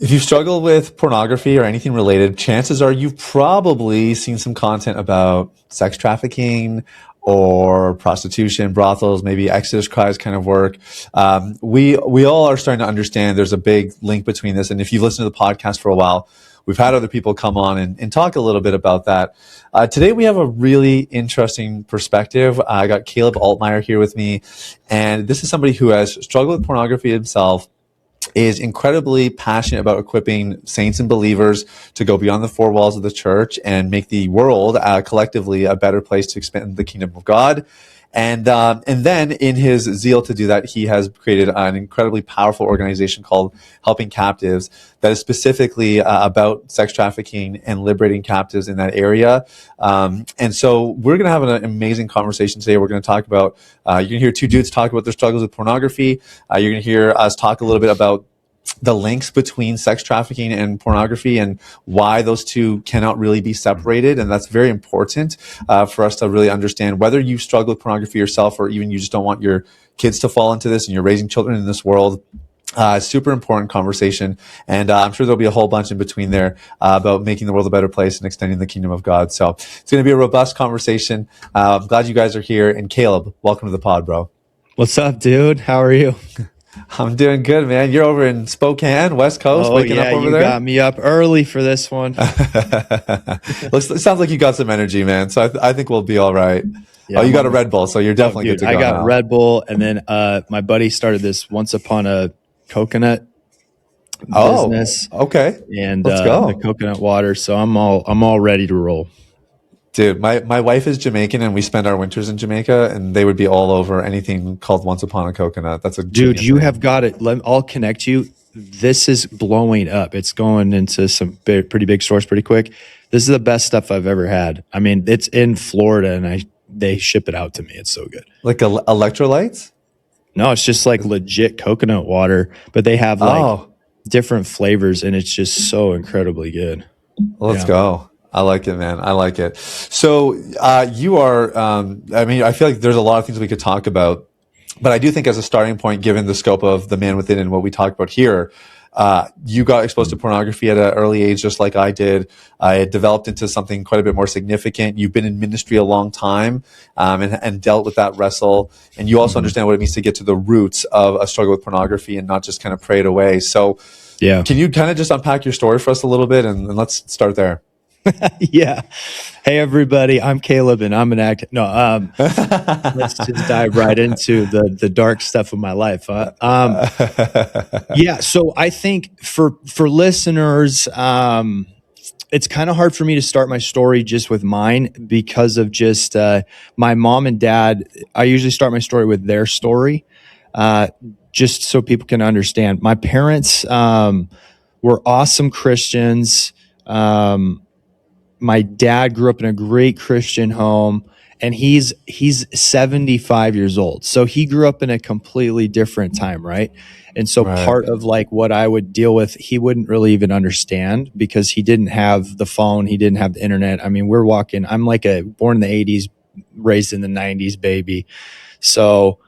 If you struggle with pornography or anything related, chances are you've probably seen some content about sex trafficking or prostitution, brothels, maybe Exodus cries kind of work. We all are starting to understand there's a big link between this. And if you've listened to the podcast for a while, we've had other people come on and talk a little bit about that. Today we have a really interesting perspective. I got Caleb Altmaier here with me, and this is somebody who has struggled with pornography himself, is incredibly passionate about equipping saints and believers to go beyond the four walls of the church and make the world collectively a better place to expand the kingdom of God. And then in his zeal to do that, he has created an incredibly powerful organization called Helping Captives that is specifically about sex trafficking and liberating captives in that area. And so we're going to have an amazing conversation today. We're going to talk about, you're going to hear two dudes talk about their struggles with pornography. You're going to hear us talk a little bit about the links between sex trafficking and pornography and why those two cannot really be separated. And that's very important for us to really understand whether you struggle with pornography yourself or even you just don't want your kids to fall into this and you're raising children in this world. Super important conversation. And I'm sure there'll be a whole bunch in between there about making the world a better place and extending the kingdom of God. So it's going to be a robust conversation. I'm glad you guys are here. And Caleb, welcome to the pod, bro. What's up, dude? How are you? I'm doing good, man. You're over in Spokane, West Coast, waking up over there? You got me up early for this one. It sounds like you got some energy, man. So I think we'll be all right. Yeah, you got a Red Bull, so you're definitely good to go. I got now. Red Bull, and then my buddy started this Once Upon a Coconut business. Okay. And let's go. The coconut water. So I'm all ready to roll. Dude, my wife is Jamaican, and we spend our winters in Jamaica, and they would be all over anything called Once Upon a Coconut. That's a dude. You have got it. I'll connect you. This is blowing up. It's going into some pretty big stores pretty quick. This is the best stuff I've ever had. I mean, it's in Florida, and they ship it out to me. It's so good. Like electrolytes? No, it's just like legit coconut water, but they have like different flavors, and it's just so incredibly good. Let's go. I like it, man. I like it. So you are, I feel like there's a lot of things we could talk about, but I do think as a starting point, given the scope of The Man Within and what we talked about here, you got exposed to pornography at an early age, just like I did. It developed into something quite a bit more significant. You've been in ministry a long time and dealt with that wrestle. And you also understand what it means to get to the roots of a struggle with pornography and not just kind of pray it away. So can you kind of just unpack your story for us a little bit and let's start there? Yeah. Hey, everybody. I'm Caleb, and I'm an actor. No, let's just dive right into the dark stuff of my life. Yeah. So I think for listeners, it's kind of hard for me to start my story just with mine because of just my mom and dad. I usually start my story with their story, just so people can understand. My parents were awesome Christians. My dad grew up in a great Christian home, and he's 75 years old. So he grew up in a completely different time, right? And so part of like what I would deal with, he wouldn't really even understand because he didn't have the phone, he didn't have the internet. I mean, I'm like born in the 80s, raised in the 90s baby. So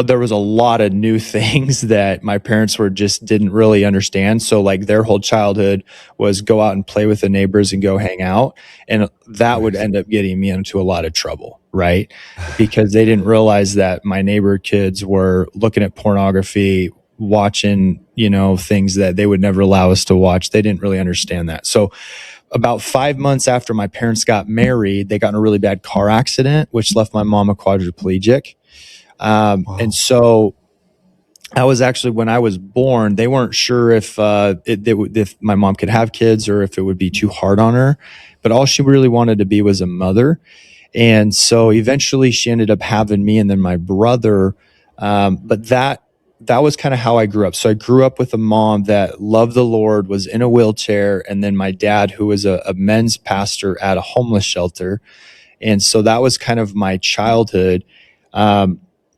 there was a lot of new things that my parents didn't really understand. So like their whole childhood was go out and play with the neighbors and go hang out. And that would end up getting me into a lot of trouble, right? Because they didn't realize that my neighbor kids were looking at pornography, watching, things that they would never allow us to watch. They didn't really understand that. So about 5 months after my parents got married, they got in a really bad car accident, which left my mom a quadriplegic. And so I was actually, when I was born, they weren't sure if my mom could have kids or if it would be too hard on her, but all she really wanted to be was a mother. And so eventually she ended up having me and then my brother. But that was kind of how I grew up. So I grew up with a mom that loved the Lord, was in a wheelchair. And then my dad, who was a men's pastor at a homeless shelter. And so that was kind of my childhood.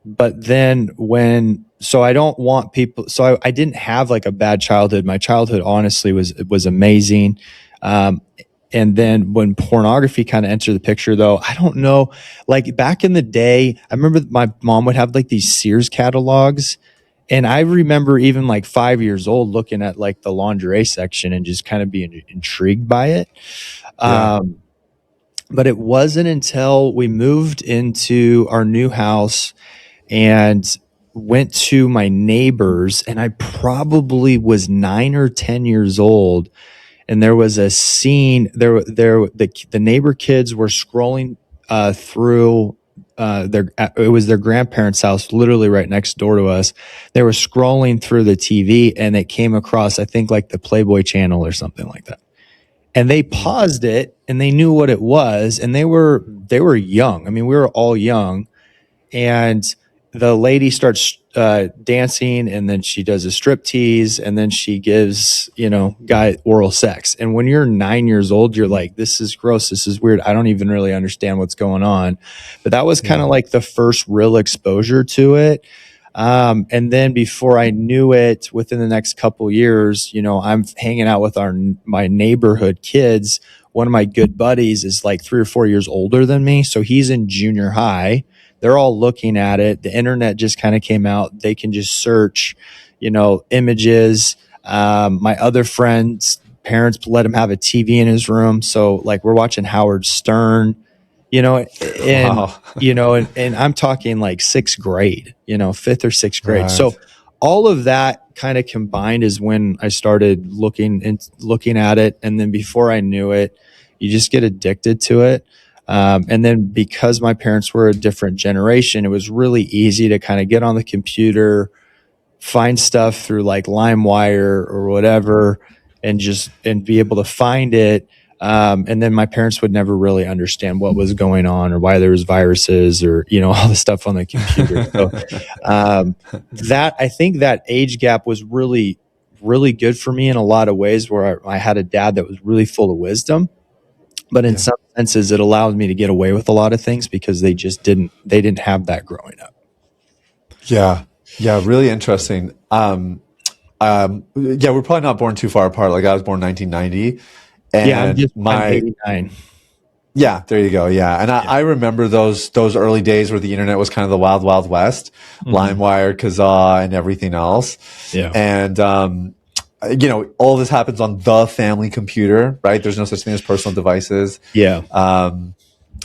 But then I don't want people, so I didn't have like a bad childhood. My childhood honestly was amazing. And then when pornography kind of entered the picture though, I don't know, like back in the day, I remember my mom would have like these Sears catalogs And I remember even like 5 years old looking at like the lingerie section and just kind of being intrigued by it. Yeah. But it wasn't until we moved into our new house and went to my neighbors, and I probably was 9 or 10 years old, and there was a scene the neighbor kids were scrolling through it was their grandparents' house, literally right next door to us. They were scrolling through the TV, and it came across, I think, like the Playboy channel or something like that. And they paused it, and they knew what it was, and they were young. I mean, we were all young, and the lady starts dancing, and then she does a strip tease, and then she gives, guy oral sex. And when you're 9 years old, you're like, this is gross. This is weird. I don't even really understand what's going on. But that was kind of like the first real exposure to it. And then before I knew it, within the next couple years, I'm hanging out with my neighborhood kids. One of my good buddies is like 3 or 4 years older than me. So he's in junior high. They're all looking at it. The internet just kind of came out. They can just search, images. My other friend's parents let him have a TV in his room. So like we're watching Howard Stern, and, Wow. and I'm talking like 6th grade, 5th or 6th grade. Right. So all of that kind of combined is when I started looking at it. And then before I knew it, you just get addicted to it. And then because my parents were a different generation, it was really easy to kind of get on the computer, find stuff through like LimeWire or whatever, and be able to find it. And then my parents would never really understand what was going on or why there was viruses or, all the stuff on the computer. So, I think that age gap was really, really good for me in a lot of ways, where I had a dad that was really full of wisdom. But in some senses, it allowed me to get away with a lot of things because they didn't have that growing up. Yeah. Yeah. Really interesting. We're probably not born too far apart. Like I was born 1990. And I'm 89. Yeah, there you go. Yeah. And I remember those early days where the internet was kind of the wild, wild west, LimeWire, Kazaa, and everything else. Yeah. And, all this happens on the family computer, right? There's no such thing as personal devices. Yeah. And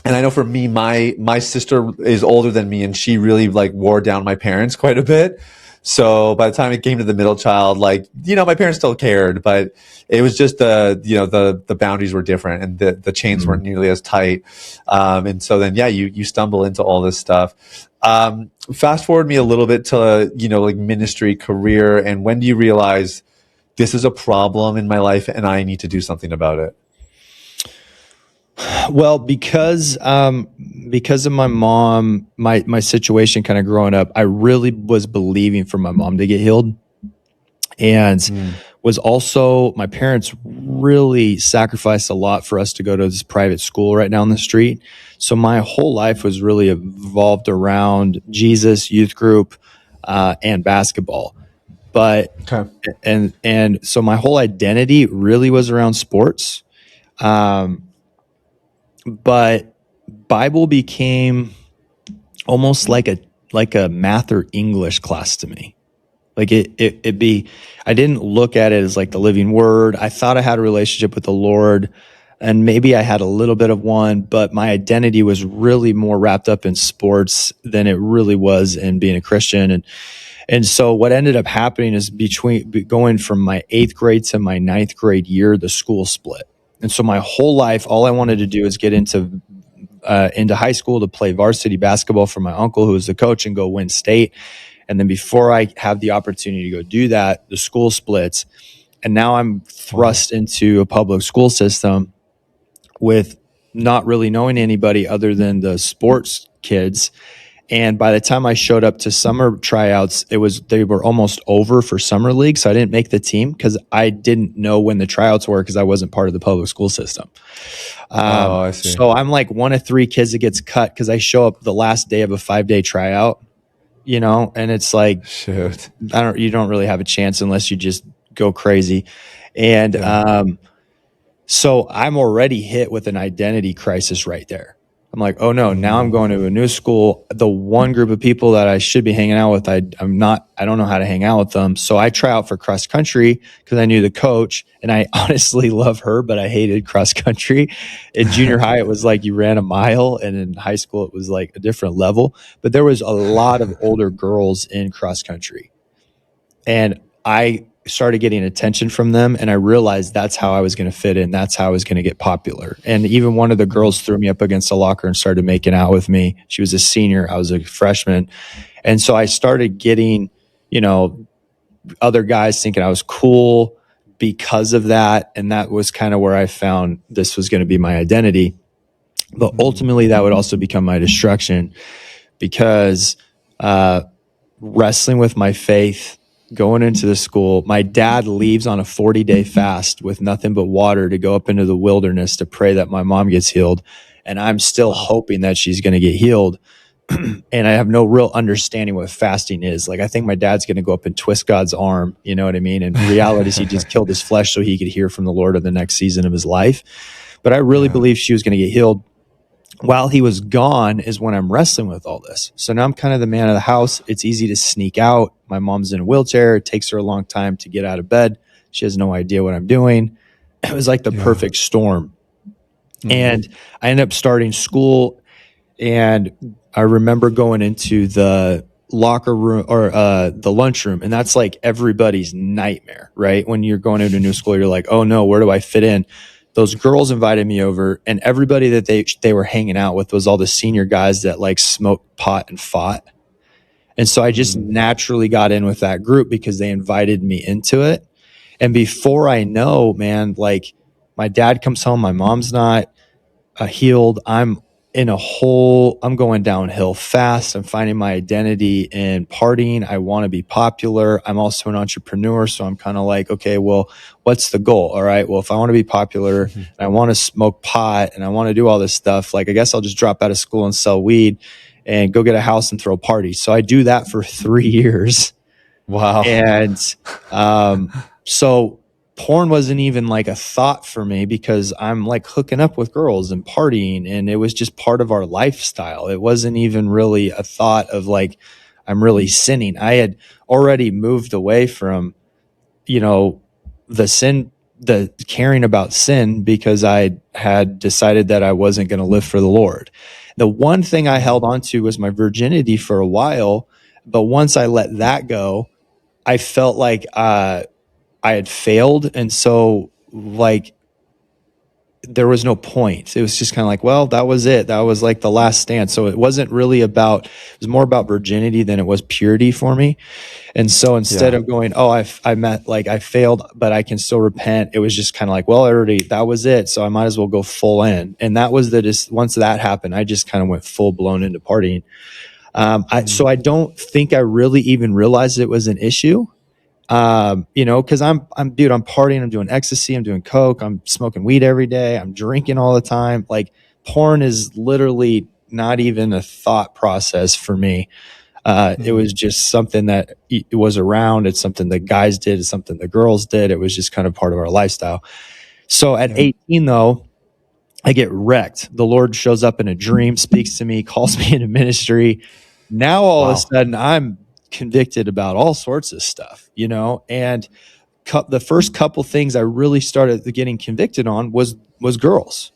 I know for me, my sister is older than me, and she really like wore down my parents quite a bit. So by the time it came to the middle child, like, my parents still cared, but it was just the boundaries were different, and the chains weren't nearly as tight. And so then, you stumble into all this stuff. Fast forward me a little bit to, like ministry, career. And when do you realize this is a problem in my life and I need to do something about it? Well, because of my mom, my situation kind of growing up, I really was believing for my mom to get healed. And was also, my parents really sacrificed a lot for us to go to this private school right down the street. So my whole life was really evolved around Jesus, youth group, and basketball. But, and so my whole identity really was around sports. But Bible became almost like a math or English class to me. Like I didn't look at it as like the living word. I thought I had a relationship with the Lord, and maybe I had a little bit of one, but my identity was really more wrapped up in sports than it really was in being a Christian. And so what ended up happening is going from my 8th grade to my 9th grade year, the school split. And so my whole life, all I wanted to do is get into high school to play varsity basketball for my uncle, who was the coach, and go win state. And then before I have the opportunity to go do that, the school splits. And now I'm thrust into a public school system with not really knowing anybody other than the sports kids. And by the time I showed up to summer tryouts, they were almost over for summer league. So I didn't make the team because I didn't know when the tryouts were, because I wasn't part of the public school system. I see. So I'm like one of 3 kids that gets cut because I show up the last day of a 5-day tryout, and it's like, shoot, you don't really have a chance unless you just go crazy. And so I'm already hit with an identity crisis right there. I'm like, oh no, now I'm going to a new school. The one group of people that I should be hanging out with, I don't know how to hang out with them. So I try out for cross country because I knew the coach, and I honestly love her, but I hated cross country. In junior high, it was like you ran a mile, and in high school, it was like a different level. But there was a lot of older girls in cross country. And I started getting attention from them, and I realized that's how I was going to fit in. That's how I was going to get popular. And even one of the girls threw me up against a locker and started making out with me. She was a senior, I was a freshman. And so I started getting, other guys thinking I was cool because of that. And that was kind of where I found this was going to be my identity. But ultimately, that would also become my destruction, because wrestling with my faith, going into the school, my dad leaves on a 40-day fast with nothing but water to go up into the wilderness to pray that my mom gets healed. And I'm still hoping that she's going to get healed. And I have no real understanding what fasting is. Like, I think my dad's going to go up and twist God's arm. You know what I mean? And reality is he just killed his flesh so he could hear from the Lord in the next season of his life. But I really believe she was going to get healed. While he was gone is when I'm wrestling with all this. So now I'm kind of the man of the house. It's easy to sneak out. My mom's in a wheelchair. It takes her a long time to get out of bed. She has no idea what I'm doing. It was like the perfect storm. And I ended up starting school, and I remember going into the locker room or the lunchroom, and that's like everybody's nightmare, right? When you're going into a new school, you're like, oh no, where do I fit in? Those girls invited me over, and everybody that they were hanging out with was all the senior guys that like smoked pot and fought. And so I just naturally got in with that group because they invited me into it. And before I know, man, like, my dad comes home, my mom's not healed. I'm going downhill fast. I'm finding my identity in partying. I want to be popular. I'm also an entrepreneur. So I'm kind of like, okay, well, what's the goal? All right. Well, if I want to be popular and I want to smoke pot and I want to do all this stuff, like, I guess I'll just drop out of school and sell weed and go get a house and throw parties. So I do that for 3 years. Wow. And so porn wasn't even like a thought for me because I'm like hooking up with girls and partying, and it was just part of our lifestyle. It wasn't even really a thought of like, I'm really sinning. I had already moved away from, the caring about sin, because I had decided that I wasn't going to live for the Lord. The one thing I held on to was my virginity for a while. But once I let that go, I felt like, I had failed. And so, like, there was no point. It was just kind of like, well, that was it. That was like the last stand. So it wasn't really it was more about virginity than it was purity for me. And so instead of going, oh, I failed, but I can still repent, it was just kind of like, well, that was it. So I might as well go full in. And that was once that happened, I just kind of went full blown into partying. So I don't think I really even realized it was an issue. Cause I'm partying, I'm doing ecstasy, I'm doing coke, I'm smoking weed every day, I'm drinking all the time. Like, porn is literally not even a thought process for me. It was just something that it was around. It's something that guys did. It's something the girls did. It was just kind of part of our lifestyle. So at 18 though, I get wrecked. The Lord shows up in a dream, speaks to me, calls me into ministry. Now all of a sudden I'm convicted about all sorts of stuff, and the first couple things I really started getting convicted on was girls.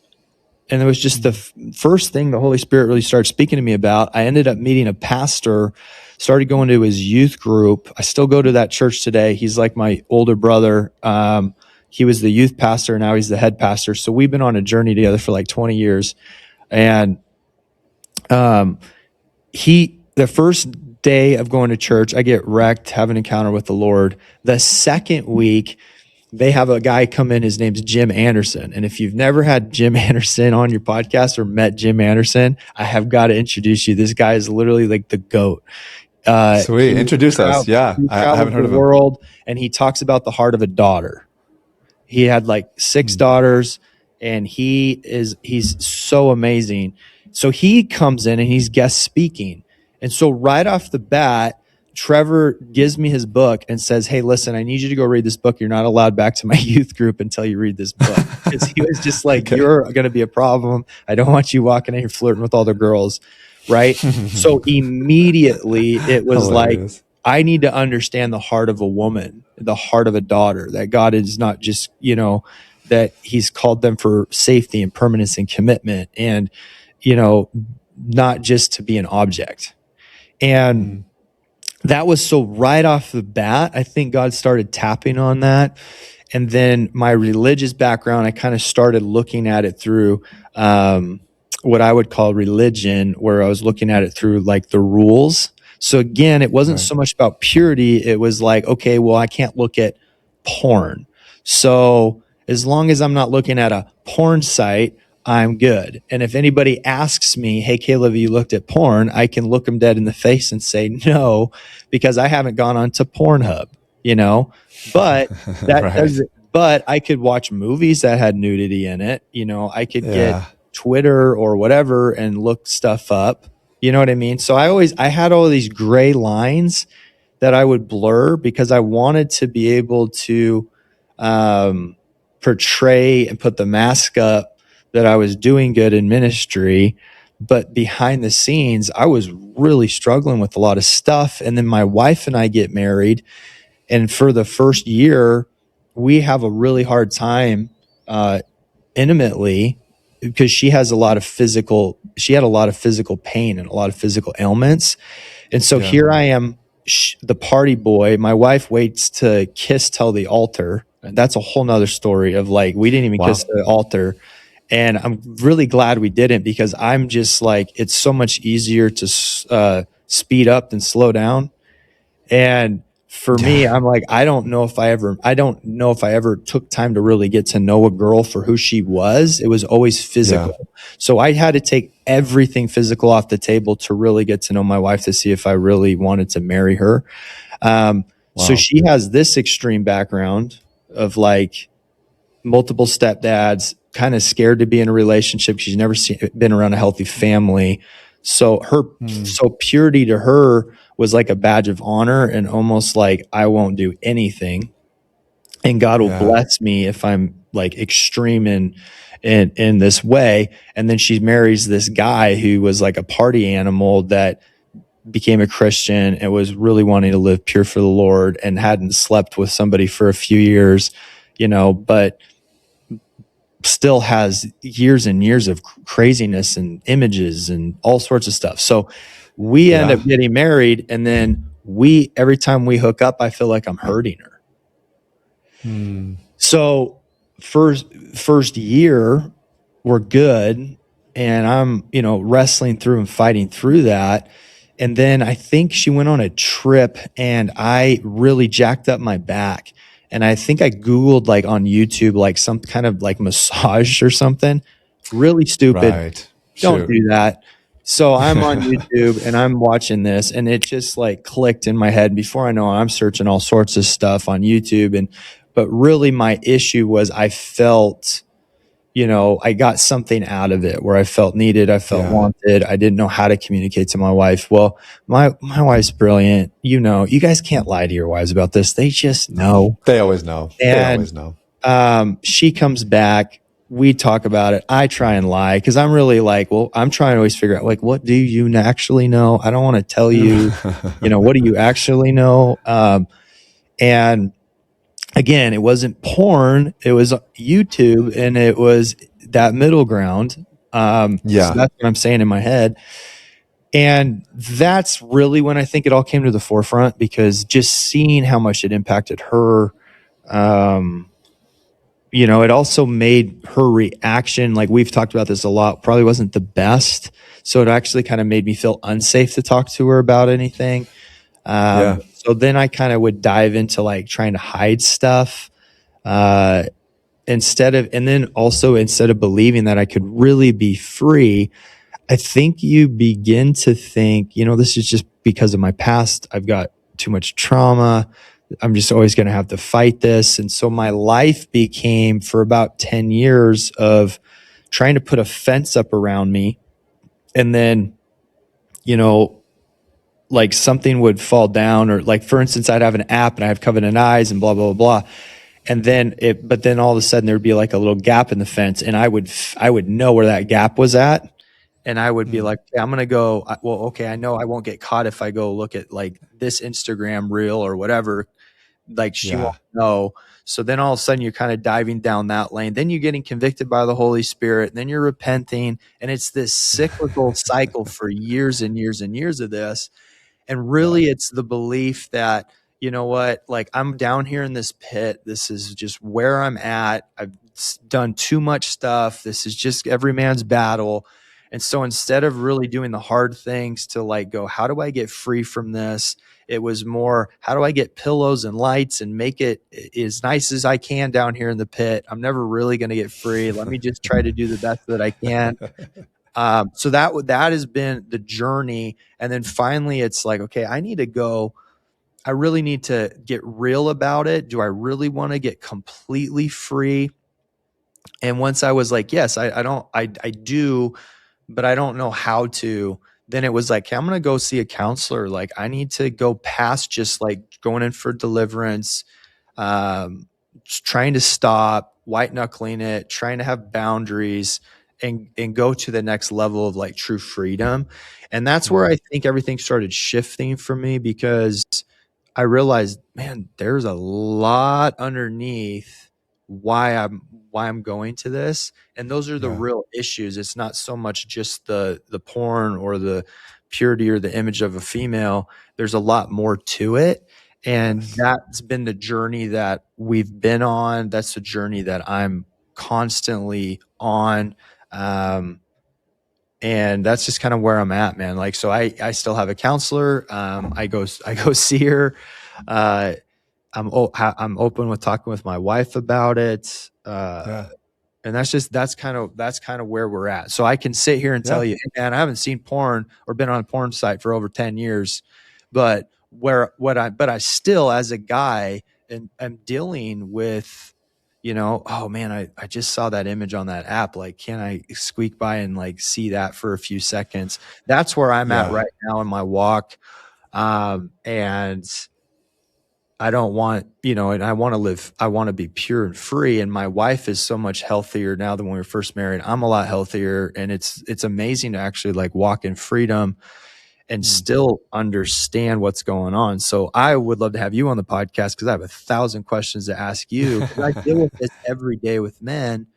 And it was just the first thing the Holy Spirit really started speaking to me about. I ended up meeting a pastor, started going to his youth group. I still go to that church today. He's like my older brother. He was the youth pastor. Now he's the head pastor. So we've been on a journey together for like 20 years. And the first day of going to church, I get wrecked, have an encounter with the Lord. The second week, they have a guy come in. His name's Jim Anderson. And if you've never had Jim Anderson on your podcast or met Jim Anderson, I have got to introduce you. This guy is literally like the GOAT. Sweet. Introduce us. Yeah. I haven't heard of him. World, and he talks about the heart of a daughter. He had like 6 daughters, and he's so amazing. So he comes in and he's guest speaking. And so right off the bat, Trevor gives me his book and says, "Hey, listen, I need you to go read this book. You're not allowed back to my youth group until you read this book." Because he was just like, Okay. "You're going to be a problem. I don't want you walking in here flirting with all the girls." Right. So immediately it was Hilarious. like, I need to understand the heart of a woman, the heart of a daughter, that God is not just, that he's called them for safety and permanence and commitment, and, not just to be an object. And that was so right off the bat, I think God started tapping on that. And then my religious background, I kind of started looking at it through what I would call religion, where I was looking at it through like the rules. So again, it wasn't so much about purity. It was like, okay, well, I can't look at porn. So as long as I'm not looking at a porn site, I'm good. And if anybody asks me, "Hey, Caleb, you looked at porn?" I can look them dead in the face and say no, because I haven't gone on to Pornhub, but that doesn't, but I could watch movies that had nudity in it. I could get Twitter or whatever and look stuff up. You know what I mean? So I had all these gray lines that I would blur, because I wanted to be able to portray and put the mask up that I was doing good in ministry. But behind the scenes, I was really struggling with a lot of stuff. And then my wife and I get married. And for the first year, we have a really hard time intimately, because she had a lot of physical pain and a lot of physical ailments. And so here I am, the party boy. My wife waits to kiss till the altar. And that's a whole nother story of like, we didn't even kiss the altar. And I'm really glad we didn't, because I'm just like, it's so much easier to speed up than slow down. And for me, I'm like, I don't know if I ever took time to really get to know a girl for who she was. It was always physical. Yeah. So I had to take everything physical off the table to really get to know my wife, to see if I really wanted to marry her. So she has this extreme background of like multiple stepdads, kind of scared to be in a relationship. She's never been around a healthy family. So so purity to her was like a badge of honor, and almost like, I won't do anything, and God will bless me if I'm like extreme in this way. And then she marries this guy who was like a party animal that became a Christian and was really wanting to live pure for the Lord, and hadn't slept with somebody for a few years, but still has years and years of craziness and images and all sorts of stuff. So we end up getting married, and then every time we hook up, I feel like I'm hurting her. So first year, we're good, and I'm, wrestling through and fighting through that. And then I think she went on a trip, and I really jacked up my back. And I think I Googled like on YouTube, like some kind of like massage or something. Really stupid. Right. Don't do that. So I'm on YouTube and I'm watching this, and it just like clicked in my head. Before I know it, I'm searching all sorts of stuff on YouTube. But really my issue was, I felt, I got something out of it where I felt needed. I felt wanted. I didn't know how to communicate to my wife. Well, my wife's brilliant. You guys can't lie to your wives about this. They just know. They always know. She comes back. We talk about it. I try and lie, because I'm really like, well, I'm trying to always figure out, like, what do you actually know? I don't want to tell you, what do you actually know? And again, it wasn't porn, it was YouTube, and it was that middle ground. So that's what I'm saying in my head. And that's really when I think it all came to the forefront, because just seeing how much it impacted her, it also made her reaction, like we've talked about this a lot, probably wasn't the best. So it actually kind of made me feel unsafe to talk to her about anything. So then I kind of would dive into like trying to hide stuff, instead of believing that I could really be free. I think you begin to think, this is just because of my past. I've got too much trauma. I'm just always going to have to fight this. And so my life became, for about 10 years, of trying to put a fence up around me, and then, like something would fall down, or like, for instance, I'd have an app and I have covenant eyes and blah, blah, blah, blah. And then but then all of a sudden there'd be like a little gap in the fence, and I would know where that gap was at. And I would be like, okay, I'm going to go, well, okay, I know I won't get caught if I go look at like this Instagram reel or whatever. Like she won't know. So then all of a sudden you're kind of diving down that lane. Then you're getting convicted by the Holy Spirit. And then you're repenting. And it's this cyclical cycle for years and years and years of this. And really it's the belief that, you know what, like I'm down here in this pit. This is just where I'm at. I've done too much stuff. This is just every man's battle. And so instead of really doing the hard things to like go, how do I get free from this? It was more, how do I get pillows and lights and make it as nice as I can down here in the pit? I'm never really going to get free. Let me just try to do the best that I can. So that has been the journey. And then finally it's like, okay, I need to go. I really need to get real about it. Do I really want to get completely free? And once I was like, yes, I do, but I don't know how to. Then it was like, hey, I'm going to go see a counselor. Like I need to go past just like going in for deliverance, trying to stop, white knuckling it, trying to have boundaries, and go to the next level of like true freedom. And that's where I think everything started shifting for me, because I realized, man, there's a lot underneath why I'm going to this. And those are the real issues. It's not so much just the porn or the purity or the image of a female. There's a lot more to it. And that's been the journey that we've been on. That's the journey that I'm constantly on. And that's just kind of where I'm at, man. Like, so I still have a counselor. I go see her. I'm open with talking with my wife about it. And that's kind of where we're at. So I can sit here and tell you, man, I haven't seen porn or been on a porn site for over 10 years, but I still, as a guy, am dealing with, you know, oh man, I just saw that image on that app. Like, can I squeak by and like see that for a few seconds? That's where I'm at right now in my walk. And I don't want, you know, and I want to be pure and free. And my wife is so much healthier now than when we were first married. I'm a lot healthier, and it's amazing to actually like walk in freedom and still understand what's going on. So I would love to have you on the podcast, because I have 1,000 questions to ask you. I deal with this every day with men.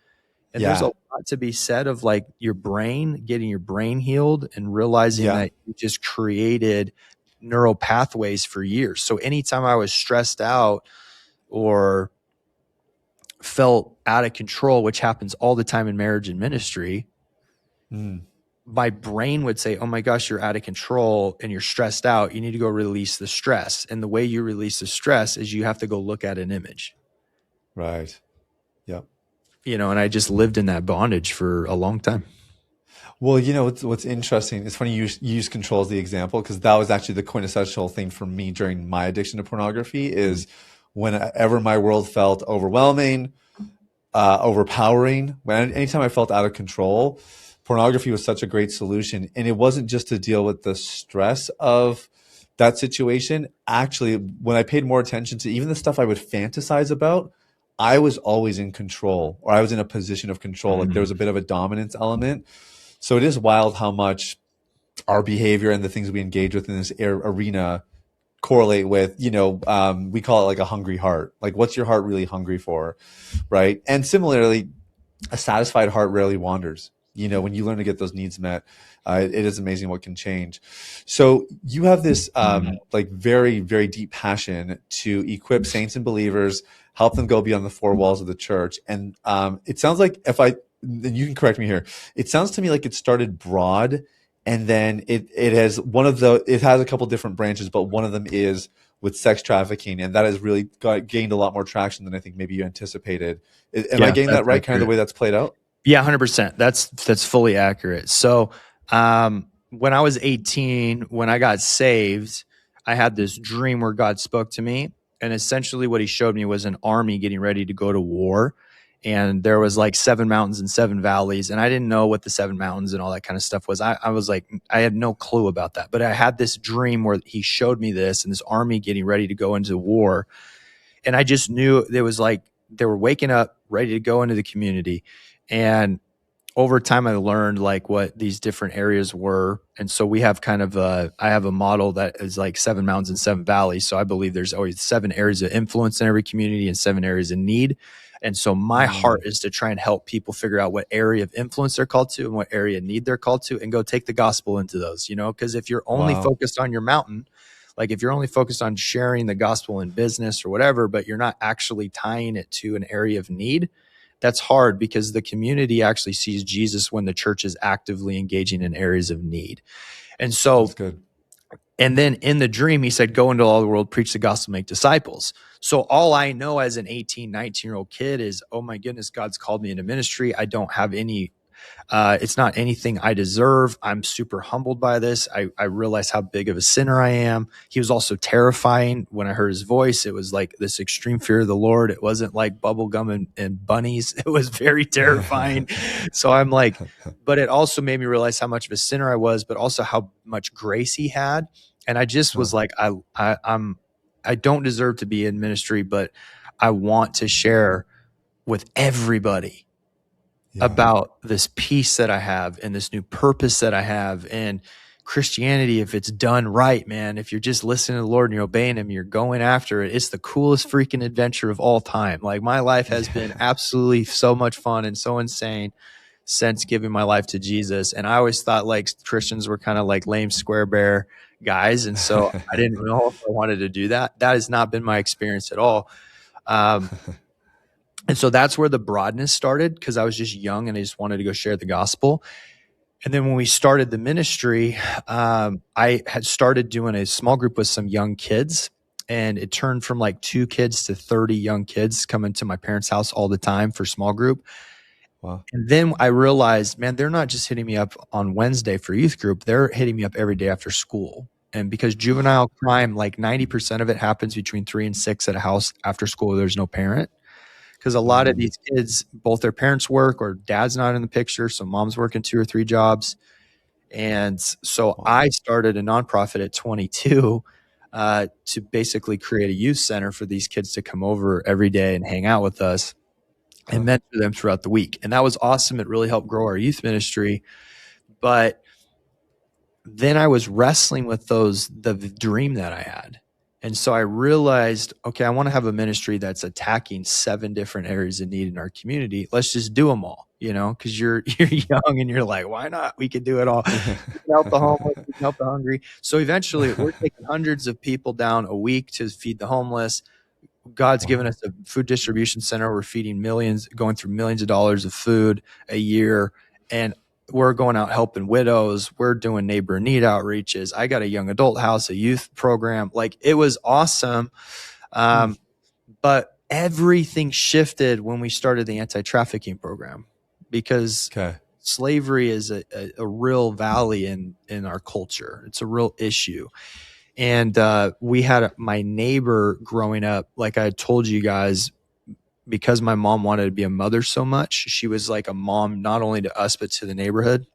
And there's a lot to be said of like your brain, getting your brain healed, and realizing that you just created neural pathways for years. So anytime I was stressed out or felt out of control, which happens all the time in marriage and ministry, my brain would say, oh my gosh, you're out of control and you're stressed out. You need to go release the stress. And the way you release the stress is you have to go look at an image. Right. Yep. You know, and I just lived in that bondage for a long time. Well, you know, what's interesting, it's funny you use control as the example, because that was actually the quintessential thing for me during my addiction to pornography. Is whenever my world felt overwhelming, overpowering, anytime I felt out of control, pornography was such a great solution. And it wasn't just to deal with the stress of that situation. Actually, when I paid more attention to even the stuff I would fantasize about, I was always in control, or I was in a position of control. Like there was a bit of a dominance element. So it is wild how much our behavior and the things we engage with in this arena correlate with, you know, we call it like a hungry heart. Like, what's your heart really hungry for, right? And similarly, a satisfied heart rarely wanders. You know, when you learn to get those needs met, it is amazing what can change. So you have this like very, very deep passion to equip saints and believers, help them go beyond the four walls of the church. And it sounds like, and you can correct me here, it sounds to me like it started broad, and then it has it has a couple different branches, but one of them is with sex trafficking, and that has really gained a lot more traction than I think maybe you anticipated. Am I getting that right? Accurate. Kind of the way that's played out? Yeah, 100%. That's fully accurate. So when I was 18, when I got saved, I had this dream where God spoke to me, and essentially what he showed me was an army getting ready to go to war. and there was like 7 mountains and 7 valleys, and I didn't know what the 7 mountains and all that kind of stuff was. I was like, I had no clue about that, but I had this dream where he showed me this and this army getting ready to go into war, and I just knew there was like they were waking up ready to go into the community. And over time, I learned like what these different areas were. And so we have kind of I have a model that is like 7 mountains and 7 valleys. So I believe there's always 7 areas of influence in every community and 7 areas of need. And so my heart is to try and help people figure out what area of influence they're called to and what area of need they're called to, and go take the gospel into those, you know, because if you're only focused on your mountain, like if you're only focused on sharing the gospel in business or whatever, but you're not actually tying it to an area of need, that's hard, because the community actually sees Jesus when the church is actively engaging in areas of need. And so, that's good. And then in the dream, he said, go into all the world, preach the gospel, make disciples. So all I know as an 18, 19-year-old kid is, oh my goodness, God's called me into ministry. I don't have any it's not anything I deserve. I'm super humbled by this. I realize how big of a sinner I am. He was also terrifying. When I heard his voice, it was like this extreme fear of the Lord. It wasn't like bubblegum and bunnies. It was very terrifying. So I'm like, but it also made me realize how much of a sinner I was, but also how much grace he had. And I just was like, I don't deserve to be in ministry, but I want to share with everybody about this peace that I have and this new purpose that I have. And Christianity, if it's done right, man, if you're just listening to the Lord and you're obeying him, you're going after it, it's the coolest freaking adventure of all time. Like my life has been absolutely so much fun and so insane since giving my life to Jesus. And I always thought like Christians were kind of like lame square bear guys. And so I didn't know if I wanted to do that. That has not been my experience at all. And so that's where the broadness started, because I was just young and I just wanted to go share the gospel. And then when we started the ministry, I had started doing a small group with some young kids, and it turned from like 2 kids to 30 young kids coming to my parents' house all the time for small group. Wow. And then I realized, man, they're not just hitting me up on Wednesday for youth group. They're hitting me up every day after school. And because juvenile crime, like 90% of it happens between 3 and 6 at a house after school, there's no parent. Because a lot of these kids, both their parents work or dad's not in the picture. So mom's working 2 or 3 jobs. And so I started a nonprofit at 22 to basically create a youth center for these kids to come over every day and hang out with us and mentor them throughout the week. And that was awesome. It really helped grow our youth ministry. But then I was wrestling with the dream that I had. And so I realized, okay, I want to have a ministry that's attacking 7 different areas of need in our community. Let's just do them all, you know, because you're young and you're like, why not? We can do it all. We can help the homeless, we can help the hungry. So eventually we're taking hundreds of people down a week to feed the homeless. God's given us a food distribution center. We're feeding millions, going through millions of dollars of food a year. And we're going out helping widows. We're doing neighbor in need outreaches. I got a young adult house, a youth program. Like it was awesome. But everything shifted when we started the anti-trafficking program, because slavery is a real valley in our culture. It's a real issue. And we had my neighbor growing up, like I told you guys, because my mom wanted to be a mother so much, she was like a mom, not only to us, but to the neighborhood.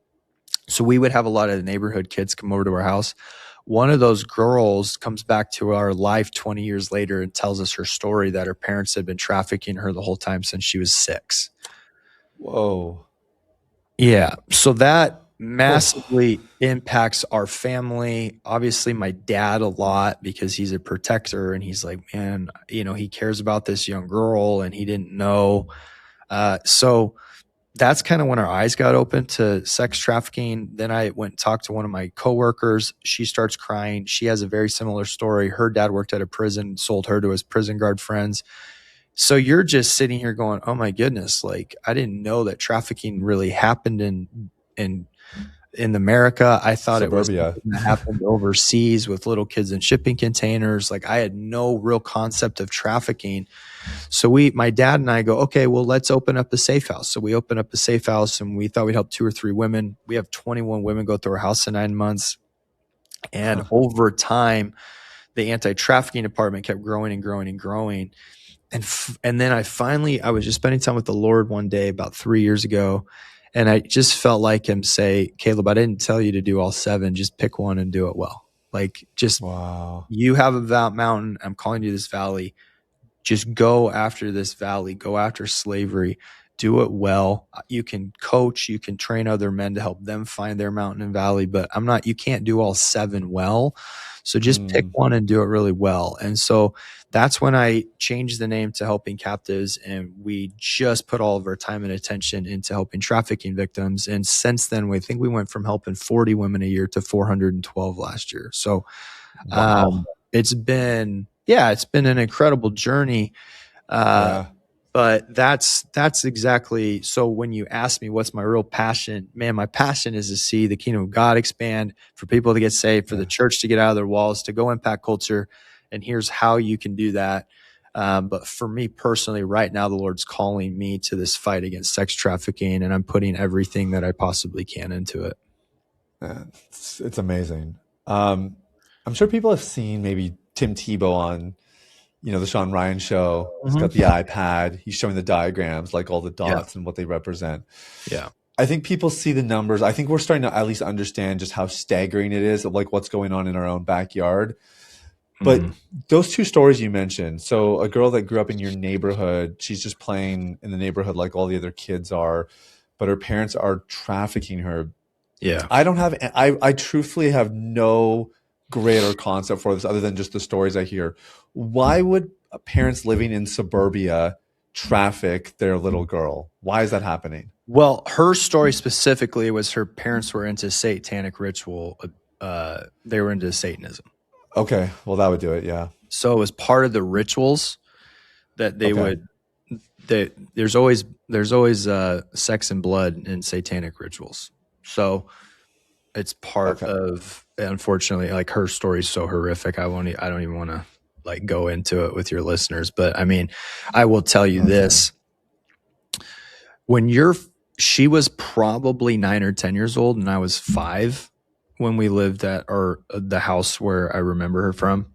So we would have a lot of the neighborhood kids come over to our house. One of those girls comes back to our life 20 years later and tells us her story that her parents had been trafficking her the whole time since she was 6. Whoa. Yeah. So that massively impacts our family. Obviously my dad a lot, because he's a protector and he's like, man, you know, he cares about this young girl and he didn't know. So that's kind of when our eyes got open to sex trafficking. Then I went and talked to one of my coworkers. She starts crying. She has a very similar story. Her dad worked at a prison, sold her to his prison guard friends. So you're just sitting here going, oh my goodness, like I didn't know that trafficking really happened in America. I thought Suburbia. It was happened overseas with little kids in shipping containers. Like I had no real concept of trafficking. So my dad and I go, okay, well, let's open up a safe house. So we opened up a safe house and we thought we'd help 2 or 3 women. We have 21 women go through our house in 9 months. And over time, the anti-trafficking department kept growing and growing and growing. and then I was just spending time with the Lord one day about 3 years ago, and I just felt like him say, Caleb, I didn't tell you to do all 7, just pick one and do it well. Like, just, Wow. you have a mountain, I'm calling you this valley. Just go after this valley, go after slavery, do it well. You can coach, you can train other men to help them find their mountain and valley, but you can't do all 7 well. So just pick one and do it really well. And so that's when I changed the name to Helping Captives. And we just put all of our time and attention into helping trafficking victims. And since then, we think we went from helping 40 women a year to 412 last year. So Wow. it's been an incredible journey. But that's exactly. So when you ask me what's my real passion, man, my passion is to see the kingdom of God expand, for people to get saved, for the church to get out of their walls, to go impact culture. And here's how you can do that. But for me personally, right now, the Lord's calling me to this fight against sex trafficking, and I'm putting everything that I possibly can into it. It's amazing. I'm sure people have seen maybe Tim Tebow on, the Sean Ryan show. He's got the iPad. He's showing the diagrams, like all the dots and what they represent. Yeah. I think people see the numbers. I think we're starting to at least understand just how staggering it is of like what's going on in our own backyard. But those 2 stories you mentioned, so a girl that grew up in your neighborhood, she's just playing in the neighborhood like all the other kids are, but her parents are trafficking her. Yeah. I truthfully have no greater concept for this other than just the stories I hear. Why would parents living in suburbia traffic their little girl? Why is that happening? Well, her story specifically was her parents were into satanic ritual. They were into Satanism. Okay. Well, that would do it. Yeah. So it was part of the rituals that they would, there's always sex and blood in satanic rituals. So it's part of, unfortunately, like, her story is so horrific. I don't even want to like go into it with your listeners, but I mean, I will tell you this. She was probably 9 or 10 years old, and I was 5 when we lived at the house where I remember her from.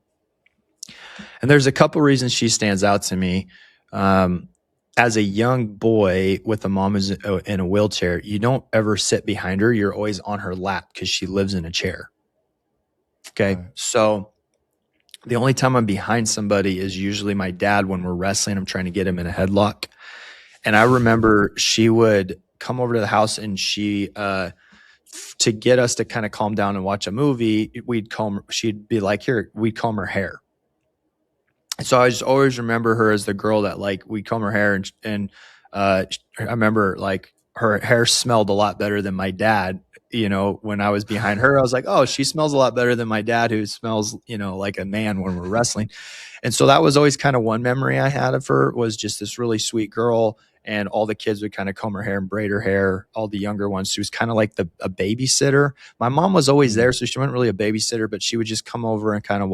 And there's a couple reasons she stands out to me. As a young boy with a mom who's in a wheelchair, you don't ever sit behind her. You're always on her lap because she lives in a chair. Okay. Right. So the only time I'm behind somebody is usually my dad when we're wrestling. I'm trying to get him in a headlock. And I remember she would come over to the house, and she, to get us to kind of calm down and watch a movie, she'd be like, we'd comb her hair. So I just always remember her as the girl that, like, we'd comb her hair, and I remember, like, her hair smelled a lot better than my dad. When I was behind her, I was like, oh, she smells a lot better than my dad, who smells, like a man when we're wrestling. And so that was always kind of one memory I had of her, was just this really sweet girl. And all the kids would kind of comb her hair and braid her hair. All the younger ones, she was kind of like a babysitter. My mom was always there, so she wasn't really a babysitter, but she would just come over and kind of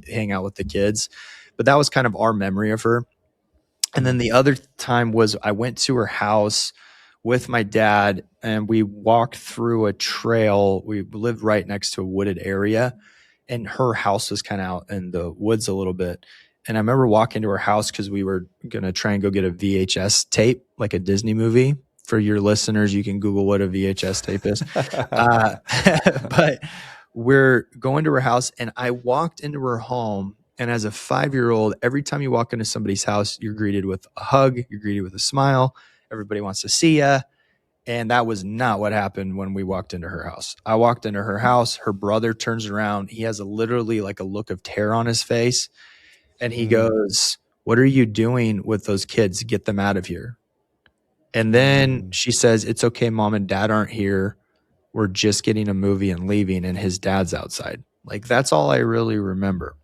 hang out with the kids. But that was kind of our memory of her. And then the other time was I went to her house with my dad, and we walked through a trail. We lived right next to a wooded area, and her house was kind of out in the woods a little bit. And I remember walking to her house because we were going to try and go get a VHS tape, like a Disney movie. For your listeners, you can Google what a VHS tape is. But we're going to her house, and I walked into her home. And as a 5-year-old, every time you walk into somebody's house, you're greeted with a hug, you're greeted with a smile. Everybody wants to see you. And that was not what happened when we walked into her house. I walked into her house. Her brother turns around. He has literally like a look of terror on his face. And he goes, what are you doing with those kids? Get them out of here. And then she says, it's okay, Mom and Dad aren't here. We're just getting a movie and leaving, and his dad's outside. Like, that's all I really remember.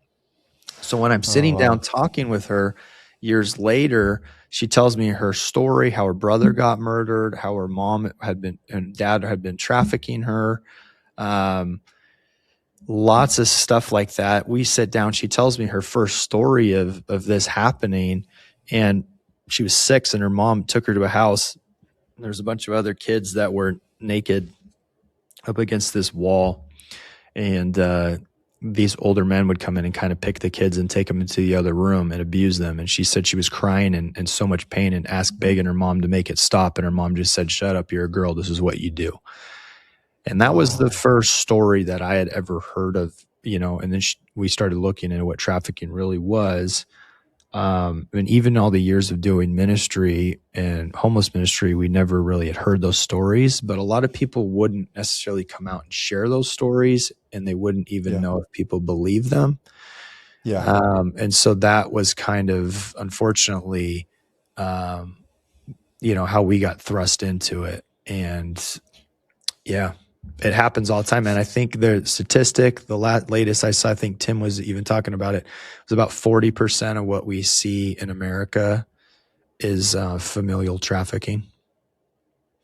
So when I'm sitting down talking with her years later, she tells me her story, how her brother got murdered, how her mom and dad had been trafficking her. Lots of stuff like that. We sit down. She tells me her first story of this happening, and she was 6, and her mom took her to a house. There's a bunch of other kids that were naked up against this wall, and these older men would come in and kind of pick the kids and take them into the other room and abuse them. And she said she was crying and in so much pain and begging her mom to make it stop. And her mom just said, "Shut up, you're a girl. This is what you do." And that was the first story that I had ever heard of, and then we started looking into what trafficking really was. And even all the years of doing ministry and homeless ministry, we never really had heard those stories, but a lot of people wouldn't necessarily come out and share those stories, and they wouldn't even know if people believe them. And so that was kind of, unfortunately, how we got thrust into it. And yeah, it happens all the time. And I think the statistic, the latest I saw, I think Tim was even talking about it, was about 40% of what we see in America is familial trafficking.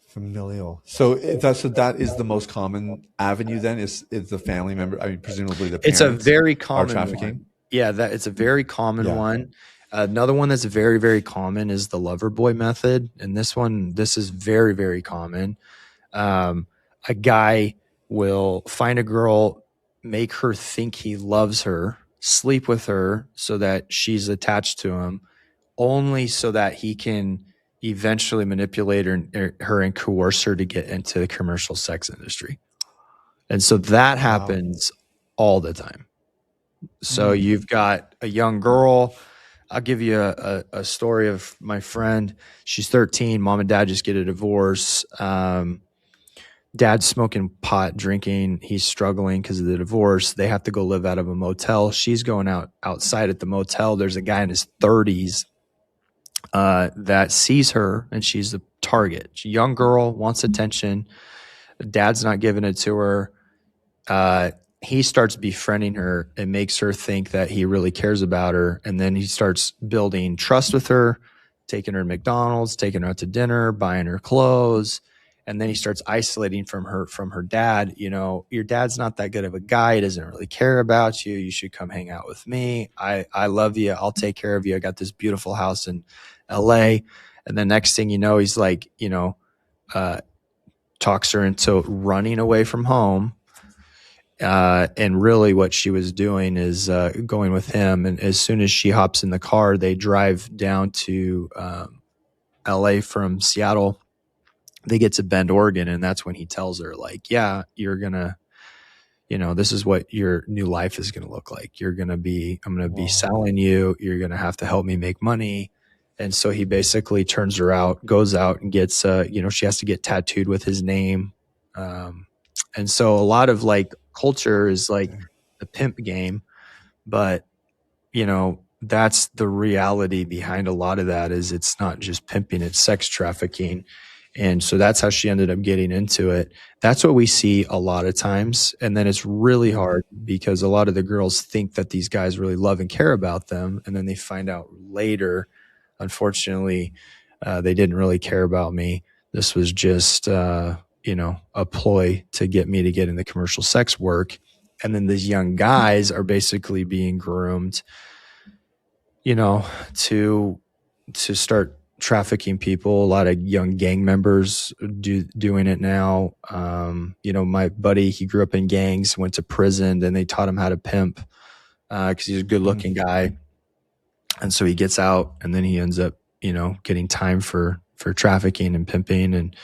Familial. So that is the most common avenue then, is the family member. I mean, presumably the parents. It's a very common trafficking. One. Yeah, it's a very common one. Another one that's very, very common is the lover boy method. And this is very, very common. A guy will find a girl, make her think he loves her, sleep with her so that she's attached to him, only so that he can eventually manipulate her and coerce her to get into the commercial sex industry. And so that happens all the time. So you've got a young girl. I'll give you a story of my friend. She's 13. Mom and dad just get a divorce. Dad's smoking pot, drinking. He's struggling because of the divorce. They have to go live out of a motel. She's going outside at the motel. There's a guy in his 30s that sees her, and she's a target. She's a young girl, wants attention. Dad's not giving it to her. He starts befriending her and makes her think that he really cares about her. And then he starts building trust with her, taking her to McDonald's, taking her out to dinner, buying her clothes. And then he starts isolating from her dad. Your dad's not that good of a guy. He doesn't really care about you. You should come hang out with me. I love you. I'll take care of you. I got this beautiful house in LA. And the next thing you know, he's like, talks her into running away from home. And really what she was doing is going with him. And as soon as she hops in the car, they drive down to LA from Seattle. They get to Bend, Oregon, and that's when he tells her, like, yeah, you're going to, this is what your new life is going to look like. I'm going to be selling you. You're going to have to help me make money. And so he basically turns her out, goes out and gets, she has to get tattooed with his name. And so a lot of like culture is like the pimp game, but that's the reality behind a lot of that. Is it's not just pimping, it's sex trafficking. And so that's how she ended up getting into it. That's what we see a lot of times. And then it's really hard because a lot of the girls think that these guys really love and care about them. And then they find out later, unfortunately, they didn't really care about me. This was just, a ploy to get me to get into commercial sex work. And then these young guys are basically being groomed, to start trafficking people. A lot of young gang members doing it now. My buddy, he grew up in gangs, went to prison, then they taught him how to pimp because he's a good looking guy. And so he gets out, and then he ends up, getting time for trafficking and pimping. And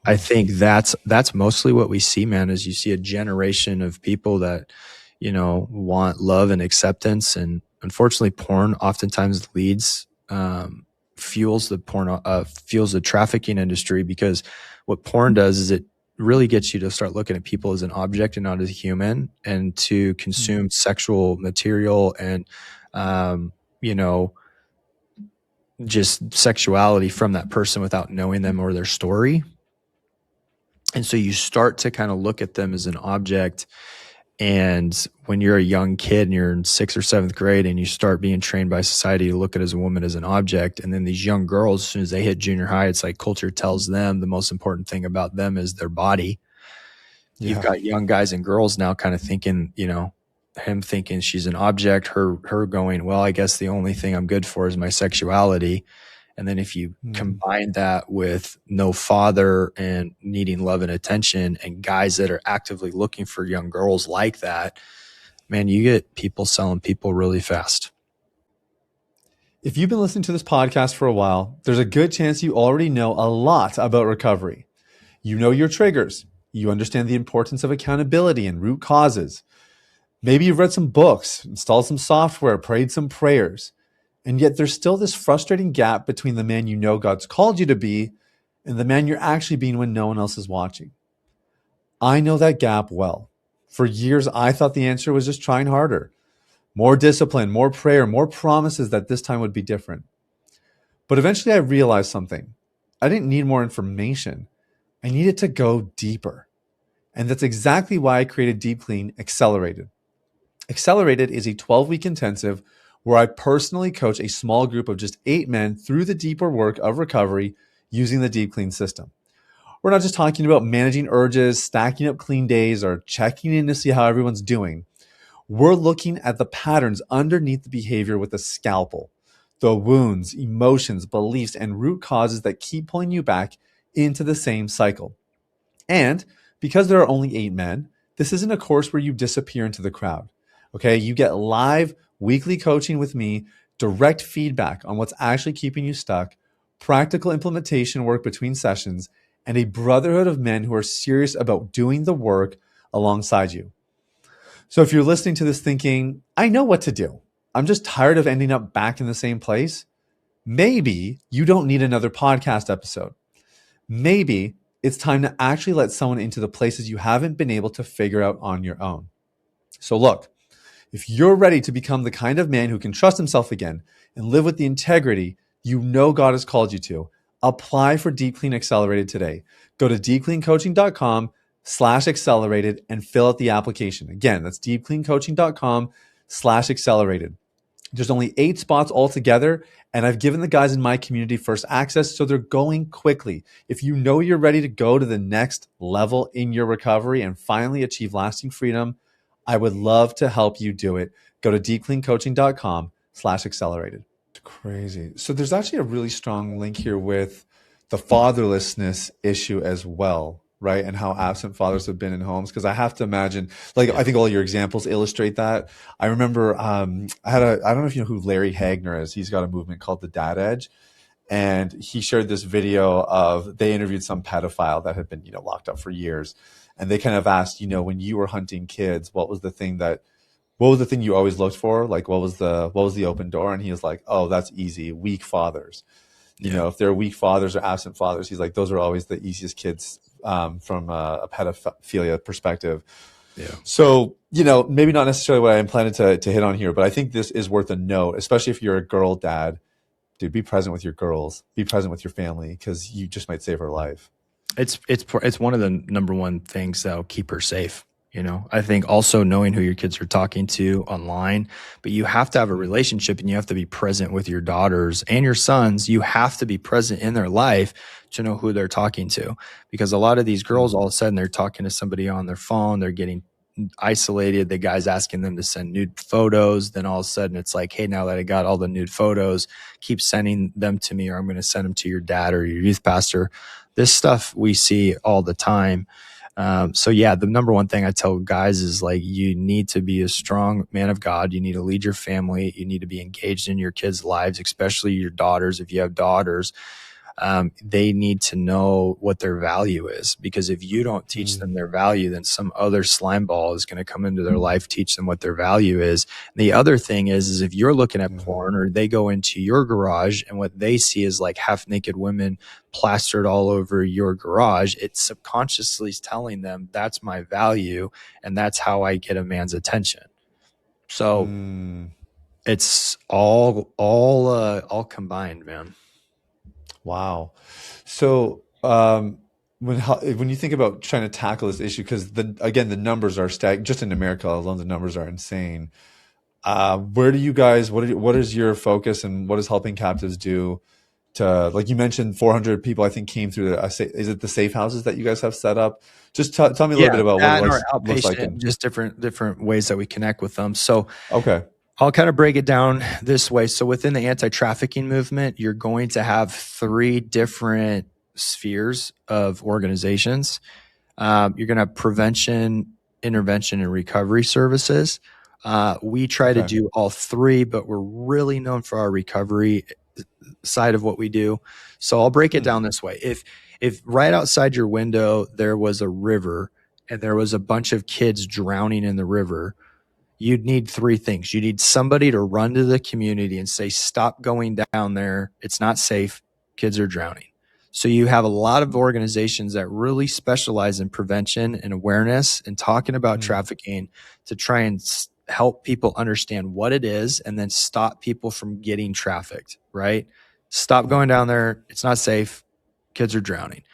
I think that's mostly what we see, man, is you see a generation of people that, want love and acceptance. And unfortunately, porn oftentimes fuels the trafficking industry, because what porn does is it really gets you to start looking at people as an object and not as a human, and to consume sexual material and, just sexuality from that person without knowing them or their story. And so you start to kind of look at them as an object. And when you're a young kid and you're in 6th or 7th grade and you start being trained by society to look at as a woman as an object, and then these young girls, as soon as they hit junior high, it's like culture tells them the most important thing about them is their body. Yeah. You've got young guys and girls now kind of thinking, him thinking she's an object, her going, well, I guess the only thing I'm good for is my sexuality. And then if you combine that with no father and needing love and attention and guys that are actively looking for young girls like that, man, you get people selling people really fast. If you've been listening to this podcast for a while, there's a good chance you already know a lot about recovery. You know your triggers. You understand the importance of accountability and root causes. Maybe you've read some books, installed some software, prayed some prayers. And yet there's still this frustrating gap between the man you know God's called you to be and the man you're actually being when no one else is watching. I know that gap well. For years, I thought the answer was just trying harder. More discipline, more prayer, more promises that this time would be different. But eventually I realized something. I didn't need more information. I needed to go deeper. And that's exactly why I created Deep Clean Accelerated. Accelerated is a 12-week intensive where I personally coach a small group of just 8 men through the deeper work of recovery using the Deep Clean system. We're not just talking about managing urges, stacking up clean days, or checking in to see how everyone's doing. We're looking at the patterns underneath the behavior with a scalpel, the wounds, emotions, beliefs, and root causes that keep pulling you back into the same cycle. And because there are only 8 men, this isn't a course where you disappear into the crowd. Okay, you get live weekly coaching with me, direct feedback on what's actually keeping you stuck, practical implementation work between sessions, and a brotherhood of men who are serious about doing the work alongside you. So if you're listening to this thinking, I know what to do, I'm just tired of ending up back in the same place, maybe you don't need another podcast episode. Maybe it's time to actually let someone into the places you haven't been able to figure out on your own. So look, if you're ready to become the kind of man who can trust himself again and live with the integrity you know God has called you to, apply for Deep Clean Accelerated today. Go to deepcleancoaching.com/accelerated and fill out the application. Again, that's deepcleancoaching.com/accelerated. There's only 8 spots altogether, and I've given the guys in my community first access, so they're going quickly. If you know you're ready to go to the next level in your recovery and finally achieve lasting freedom, I would love to help you do it. Go to deepcleancoaching.com/accelerated. Crazy. So there's actually a really strong link here with the fatherlessness issue as well, right? And how absent fathers have been in homes. Because I have to imagine, like, I think all your examples illustrate that. I remember I don't know if you know who Larry Hagner is. He's got a movement called the Dad Edge. And he shared this video of, they interviewed some pedophile that had been, locked up for years. And they kind of asked, when you were hunting kids, what was the thing you always looked for? Like, what was the open door? And he was like, oh, that's easy. Weak fathers. If they're weak fathers or absent fathers, he's like, those are always the easiest kids from a pedophilia perspective. Yeah. So, maybe not necessarily what I intended to hit on here, but I think this is worth a note, especially if you're a girl dad. Dude, be present with your girls. Be present with your family, because you just might save her life. It's one of the number one things that'll keep her safe. I think also knowing who your kids are talking to online, but you have to have a relationship and you have to be present with your daughters and your sons. You have to be present in their life to know who they're talking to, because a lot of these girls, all of a sudden they're talking to somebody on their phone. They're getting isolated. The guy's asking them to send nude photos. Then all of a sudden it's like, hey, now that I got all the nude photos, keep sending them to me, or I'm going to send them to your dad or your youth pastor. This stuff we see all the time. So yeah, the number one thing I tell guys is, like, you need to be a strong man of God. You need to lead your family. You need to be engaged in your kids' lives, especially your daughters. If you have daughters, they need to know what their value is, because if you don't teach them their value, then some other slime ball is going to come into their life, teach them what their value is. And the other thing is if you're looking at porn, or they go into your garage and what they see is like half naked women plastered all over your garage, it's subconsciously telling them that's my value and that's how I get a man's attention. So it's all combined, man. Wow. So when you think about trying to tackle this issue, because the numbers are just in America alone, the numbers are insane. Where do you guys, what is your focus, and what is Helping Captives do to, like you mentioned, 400 people I think came through is it the safe houses that you guys have set up? Just tell me a little bit about what it looks like. Just different ways that we connect with them. So okay. I'll kind of break it down this way. So within the anti-trafficking movement, you're going to have 3 different spheres of organizations. You're going to have prevention, intervention, and recovery services. We try to do all 3, but we're really known for our recovery side of what we do. So I'll break it down this way. If right outside your window there was a river and there was a bunch of kids drowning in the river, you'd need 3 things. You need somebody to run to the community and say, stop going down there. It's not safe. Kids are drowning. So you have a lot of organizations that really specialize in prevention and awareness and talking about trafficking to try and help people understand what it is and then stop people from getting trafficked, right? Stop going down there. It's not safe. Kids are drowning.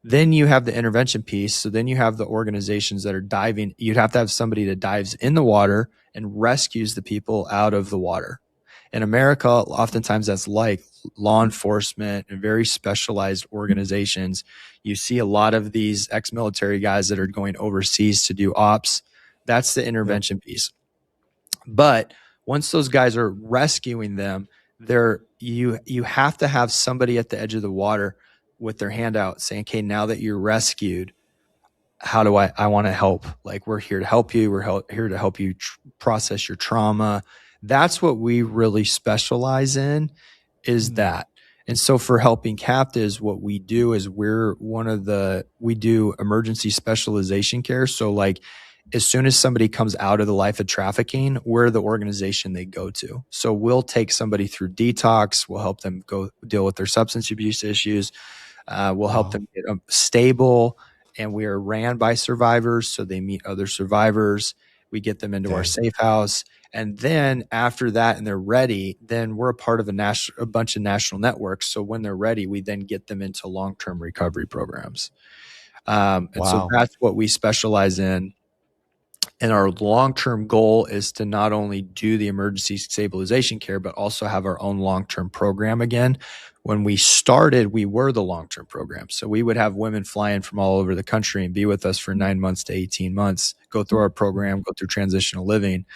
Then you have the intervention piece. So then you have the organizations that are diving. You'd have to have somebody that dives in the water and rescues the people out of the water. In America, oftentimes that's like law enforcement and very specialized organizations. You see a lot of these ex-military guys that are going overseas to do ops. That's the intervention piece. But once those guys are rescuing them, you have to have somebody at the edge of the water with their hand out saying, okay, now that you're rescued, how do I want to help? Like, we're here to help you. We're here to help you process your trauma. That's what we really specialize in, is that. And so for helping captives, what we do is we do emergency specialization care. So like, as soon as somebody comes out of the life of trafficking, we're the organization they go to. So we'll take somebody through detox. We'll help them go deal with their substance abuse issues. We'll help them get stable, and we are ran by survivors. So they meet other survivors. We get them into our safe house. And then after that, and they're ready, then we're a part of a bunch of national networks. So when they're ready, we then get them into long-term recovery programs. And so that's what we specialize in. And our long-term goal is to not only do the emergency stabilization care, but also have our own long-term program again. When we started, we were the long-term program. So we would have women fly in from all over the country and be with us for 9 months to 18 months, go through our program, go through transitional living.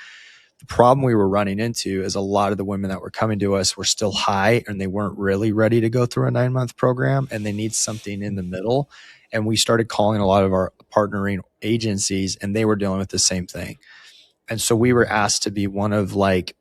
The problem we were running into is a lot of the women that were coming to us were still high and they weren't really ready to go through a 9-month program, and they need something in the middle. And we started calling a lot of our partnering agencies, and they were dealing with the same thing. And so we were asked to be one of, like,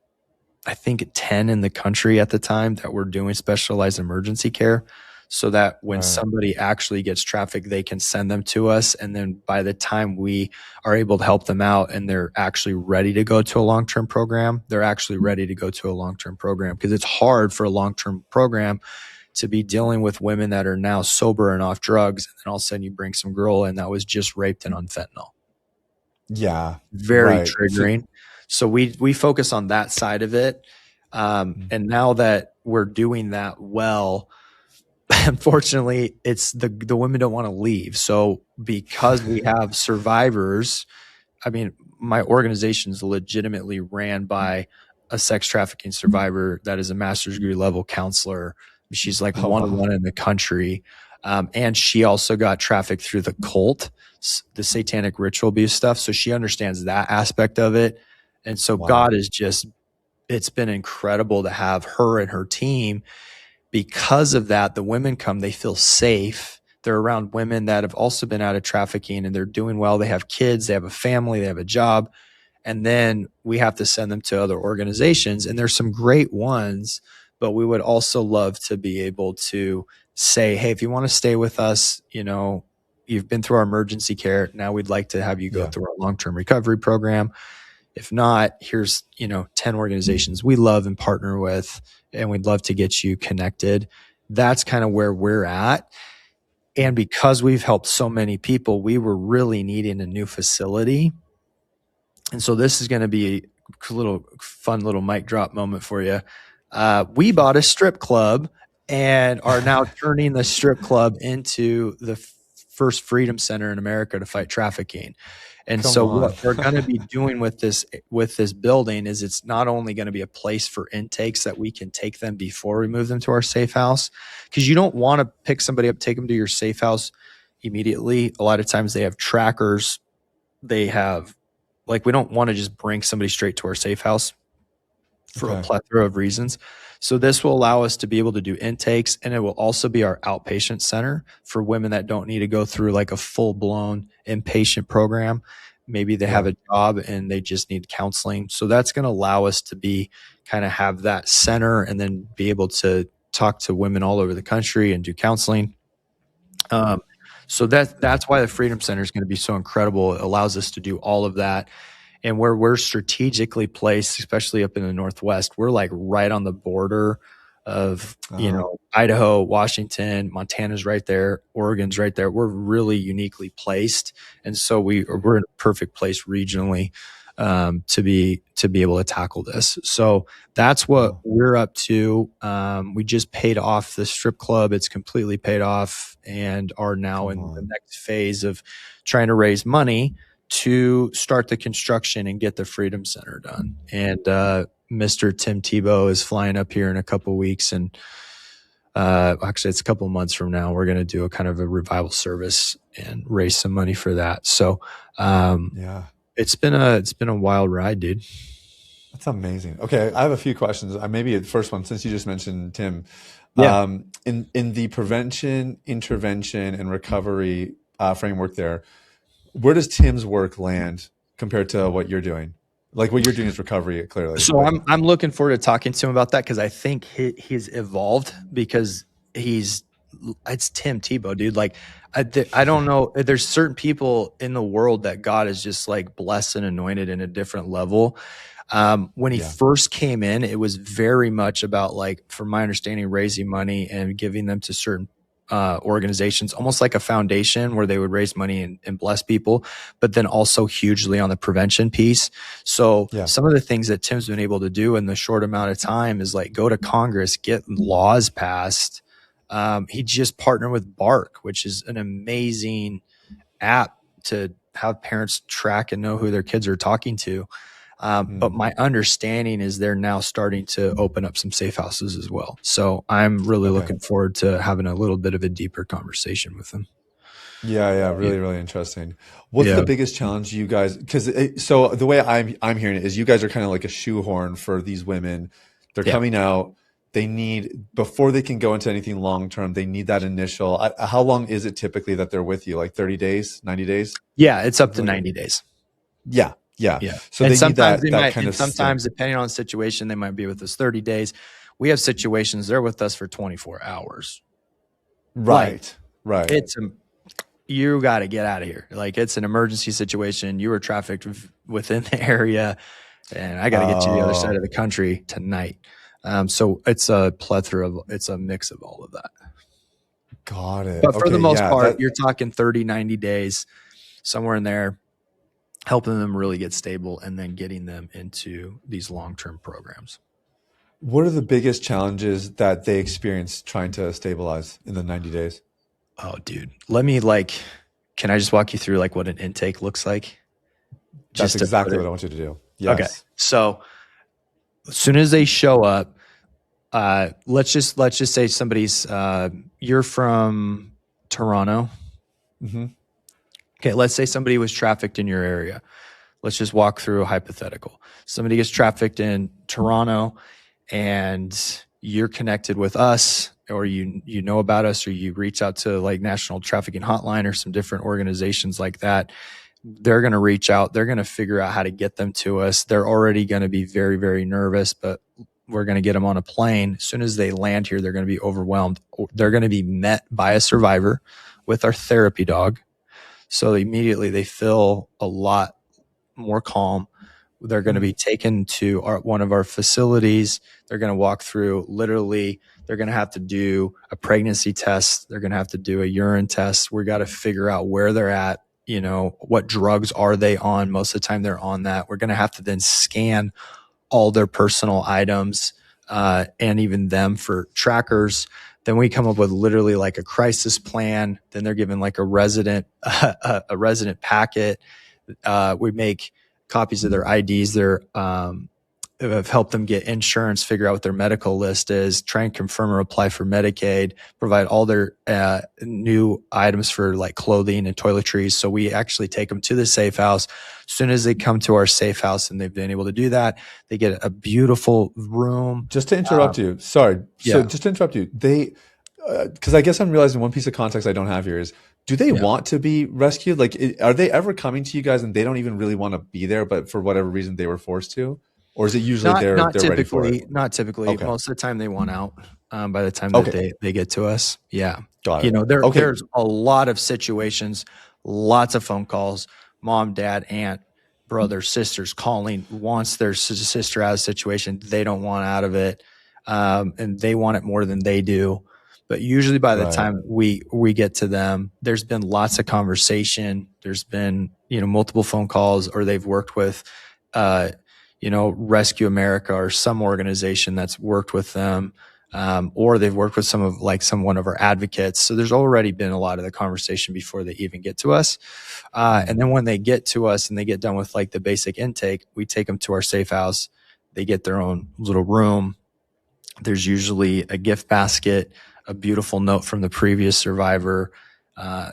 I think 10 in the country at the time that were doing specialized emergency care, so that when somebody actually gets trafficked, they can send them to us. And then by the time we are able to help them out and they're actually ready to go to a long-term program, they're actually ready to go to a long-term program, because it's hard for a long-term program to be dealing with women that are now sober and off drugs. And then all of a sudden you bring some girl in that was just raped and on fentanyl. Yeah. Very triggering. So we focus on that side of it. And now that we're doing that well, unfortunately, it's the women don't want to leave. So because we have survivors, I mean, my organization is legitimately ran by a sex trafficking survivor that is a master's degree level counselor. She's like one in the country. And she also got trafficked through the cult, the satanic ritual abuse stuff. So she understands that aspect of it. And so God is just, it's been incredible to have her and her team. Because of that, the women come, they feel safe. They're around women that have also been out of trafficking and they're doing well. They have kids, they have a family, they have a job. And then we have to send them to other organizations. And there's some great ones, but we would also love to be able to say, hey, if you want to stay with us, you know, you've been through our emergency care. Now we'd like to have you go through our long-term recovery program. If not, here's, 10 organizations we love and partner with, and we'd love to get you connected. That's kind of where we're at. And because we've helped so many people, we were really needing a new facility. And so this is going to be a fun little mic drop moment for you. We bought a strip club and are now turning the strip club into the first freedom center in America to fight trafficking. And what we're going to be doing with this building is it's not only going to be a place for intakes that we can take them before we move them to our safe house, because you don't want to pick somebody up, take them to your safe house immediately. A lot of times they have trackers. They have, we don't want to just bring somebody straight to our safe house. for a plethora of reasons. So this will allow us to be able to do intakes, and it will also be our outpatient center for women that don't need to go through like a full-blown inpatient program. Maybe they have a job and they just need counseling. So that's going to allow us to be kind of have that center and then be able to talk to women all over the country and do counseling. So that's why the Freedom Center is going to be so incredible. It allows us to do all of that. And where we're strategically placed, especially up in the Northwest, we're like right on the border of, Idaho, Washington, Montana's right there, Oregon's right there. We're really uniquely placed. And so we're in a perfect place regionally to be able to tackle this. So that's what we're up to. We just paid off the strip club. It's completely paid off and are now in the next phase of trying to raise money to start the construction and get the Freedom Center done. And Mr. Tim Tebow is flying up here in a couple of weeks, and actually it's a couple of months from now. We're going to do a kind of a revival service and raise some money for that. So it's been a wild ride, dude. That's amazing. Okay, I have a few questions. Maybe the first one, since you just mentioned Tim, in the prevention, intervention, and recovery framework there, where does Tim's work land compared to what you're doing? Like what you're doing is recovery, clearly. So I'm looking forward to talking to him about that, because I think he's evolved, because it's Tim Tebow, dude. Like I don't know. There's certain people in the world that God has just like blessed and anointed in a different level. When he first came in, it was very much about, like, from my understanding, raising money and giving them to certain organizations, almost like a foundation where they would raise money and bless people, but then also hugely on the prevention piece. So some of the things that Tim's been able to do in the short amount of time is like go to Congress, get laws passed. He just partnered with Bark, which is an amazing app to have parents track and know who their kids are talking to. But my understanding is they're now starting to open up some safe houses as well. So I'm really looking forward to having a little bit of a deeper conversation with them. Really, really interesting. What's the biggest challenge you guys? Because so the way I'm hearing it is you guys are kind of like a shoehorn for these women. They're coming out. They need, before they can go into anything long term, they need that initial. How long is it typically that they're with you? Like 30 days, 90 days? Yeah, it's up to 90 days. Yeah. So and they need that kind of. Sometimes, depending on the situation, they might be with us 30 days. We have situations they're with us for 24 hours. Right. It's you got to get out of here. Like, it's an emergency situation. You were trafficked within the area, and I got to get you to the other side of the country tonight. So it's a it's a mix of all of that. Got it. But for the most part, you're talking 30, 90 days, somewhere in there, helping them really get stable and then getting them into these long-term programs. What are the biggest challenges that they experience trying to stabilize in the 90 days? Oh, dude. Can I just walk you through like what an intake looks like? That's exactly what I want you to do. Yes. Okay. So as soon as they show up, let's just say somebody's, you're from Toronto. Mm-hmm. Okay. Let's say somebody was trafficked in your area. Let's just walk through a hypothetical. Somebody gets trafficked in Toronto and you're connected with us, or you know about us, or you reach out to like National Trafficking Hotline or some different organizations like that. They're going to reach out. They're going to figure out how to get them to us. They're already going to be very, very nervous, but we're going to get them on a plane. As soon as they land here, they're going to be overwhelmed. They're going to be met by a survivor with our therapy dog. So immediately they feel a lot more calm. They're going to be taken to one of our facilities. They're going to walk through, literally, they're going to have to do a pregnancy test. They're going to have to do a urine test. We got to figure out where they're at. You know, what drugs are they on? Most of the time they're on that. We're going to have to then scan all their personal items and even them for trackers. Then we come up with literally like a crisis plan. Then they're given like a resident packet. We make copies of their IDs, their have helped them get insurance, figure out what their medical list is, try and confirm or apply for Medicaid, provide all their new items for like clothing and toiletries. So we actually take them to the safe house. As soon as they come to our safe house and they've been able to do that, they get a beautiful room. Just to interrupt you, sorry. So Yeah. just to interrupt you, they, because I guess I'm realizing one piece of context I don't have here is, do they want to be rescued? Like, are they ever coming to you guys and they don't even really want to be there, but for whatever reason they were forced to? Or is it usually they're ready for it? Not typically. Okay. Most of the time they want out by the time that they get to us. Yeah. Got it. You know, there's a lot of situations, lots of phone calls, mom, dad, aunt, brother, sisters calling, wants their sister out of the situation. They don't want out of it. And they want it more than they do. But usually by the time we get to them, there's been lots of conversation. There's been, you know, multiple phone calls, or they've worked with, you know, Rescue America or some organization that's worked with them, or they've worked with one of our advocates. So there's already been a lot of the conversation before they even get to us. And then when they get to us and they get done with like the basic intake, we take them to our safe house. They get their own little room. There's usually a gift basket, a beautiful note from the previous survivor.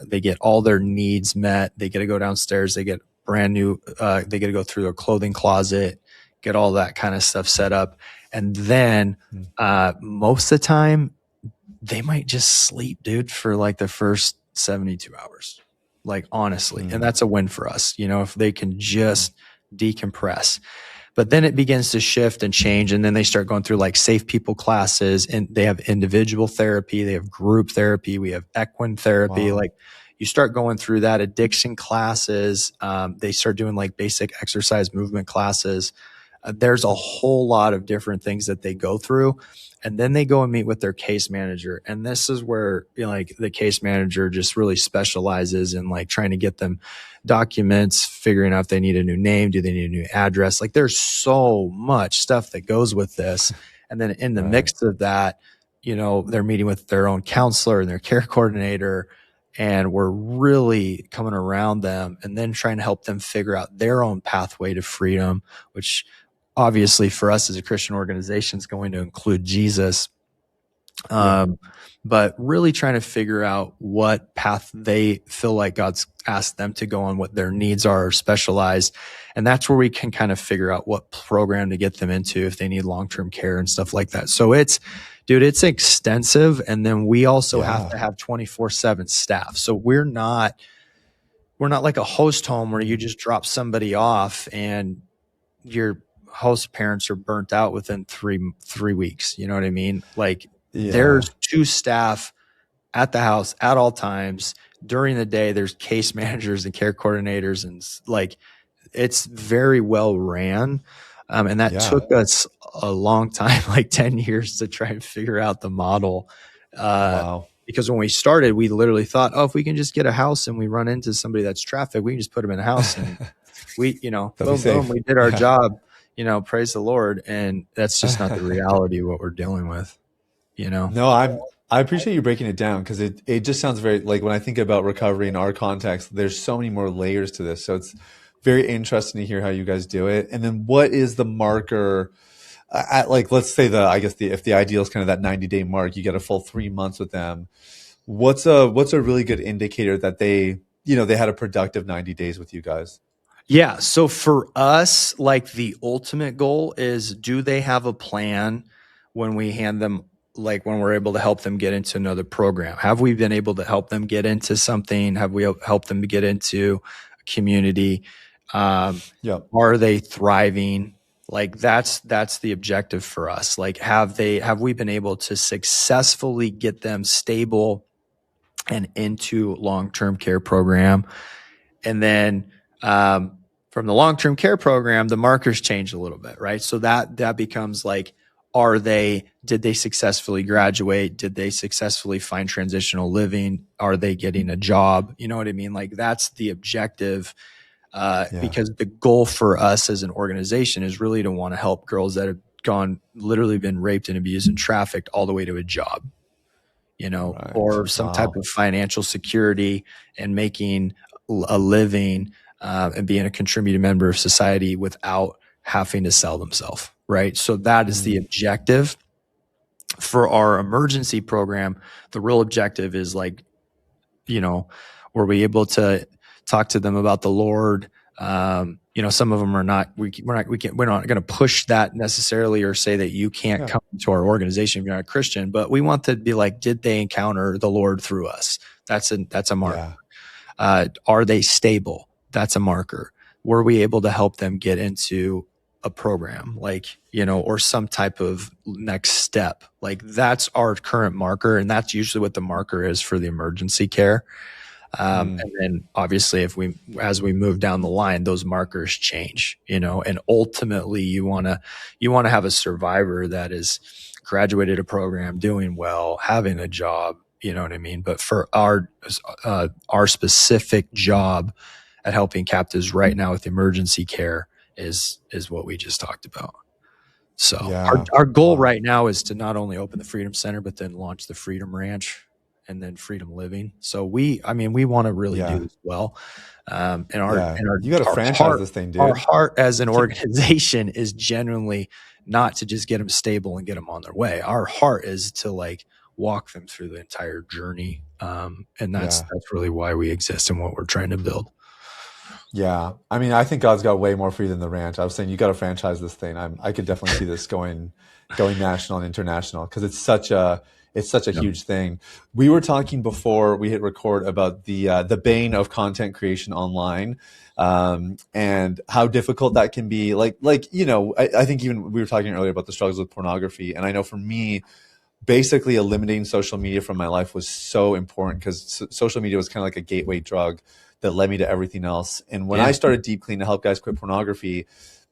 They get all their needs met. They get to go downstairs. They get brand new, they get to go through their clothing closet, get all that kind of stuff set up. And then most of the time, they might just sleep, dude, for like the first 72 hours. Like, honestly. And that's a win for us, you know, if they can just decompress. But then it begins to shift and change. And then they start going through like safe people classes, and they have individual therapy. They have group therapy. We have equine therapy. Wow. Like, you start going through that, addiction classes. They start doing like basic exercise movement classes. There's a whole lot of different things that they go through. And then they go and meet with their case manager. And this is where, you know, like the case manager just really specializes in like trying to get them documents, figuring out if they need a new name, do they need a new address? Like, there's so much stuff that goes with this. And then in the mix of that, you know, they're meeting with their own counselor and their care coordinator, and we're really coming around them and then trying to help them figure out their own pathway to freedom, which obviously for us as a Christian organization is going to include Jesus. But really trying to figure out what path they feel like God's asked them to go on, what their needs are specialized. And that's where we can kind of figure out what program to get them into if they need long-term care and stuff like that. So it's extensive. And then we also have to have 24/7 staff. So we're not like a host home where you just drop somebody off and your host parents are burnt out within three weeks. You know what I mean? Like, there's 2 staff at the house at all times. During the day, there's case managers and care coordinators, and like, it's very well ran. And that took us a long time, like 10 years, to try and figure out the model. Because when we started, we literally thought, oh, if we can just get a house and we run into somebody that's trafficked, we can just put them in a house and we, you know, boom, we did our job, you know, praise the Lord. And that's just not the reality of what we're dealing with, you know? No, I appreciate you breaking it down, because it just sounds very, like, when I think about recovery in our context, there's so many more layers to this. So it's very interesting to hear how you guys do it. And then what is the marker at, like, let's say if the ideal is kind of that 90-day mark, you get a full 3 months with them. What's a really good indicator that they had a productive 90 days with you guys? Yeah. So for us, like, the ultimate goal is, do they have a plan when we hand them, like, when we're able to help them get into another program? Have we been able to help them get into something? Have we helped them to get into a community? Are they thriving? Like, that's the objective for us. Like, have we been able to successfully get them stable and into long-term care program? And then, from the long-term care program, the markers change a little bit, right? So that becomes like, did they successfully graduate? Did they successfully find transitional living? Are they getting a job? You know what I mean? Like, that's the objective. Because the goal for us as an organization is really to want to help girls that have literally been raped and abused and trafficked all the way to a job, you know, or some type of financial security and making a living, and being a contributing member of society without having to sell themselves, right? So that is the objective. For our emergency program, the real objective is like, were we able to talk to them about the Lord? Some of them are not. We're not going to push that necessarily, or say that you can't come to our organization if you're not a Christian. But we want to be like, did they encounter the Lord through us? That's a marker. Are they stable? That's a marker. Were we able to help them get into a program, or some type of next step? Like, that's our current marker, and that's usually what the marker is for the emergency care. And then obviously as we move down the line, those markers change, and ultimately you want to have a survivor that is graduated a program, doing well, having a job, you know what I mean? But for our specific job at helping captives right now with emergency care is what we just talked about. So our goal right now is to not only open the Freedom Center, but then launch the Freedom Ranch and then Freedom Living. So we want to really do this well. And you got to franchise this thing, dude. Our heart as an organization is genuinely not to just get them stable and get them on their way. Our heart is to walk them through the entire journey. And that's really why we exist and what we're trying to build. Yeah. I think God's got way more for you than the ranch. I was saying, you got to franchise this thing. I could definitely see this going national and international, because it's such a huge thing. We were talking before we hit record about the bane of content creation online, and how difficult that can be. I think even we were talking earlier about the struggles with pornography. And I know for me, basically eliminating social media from my life was so important, because social media was kind of like a gateway drug that led me to everything else. And when I started Deep Clean to help guys quit pornography,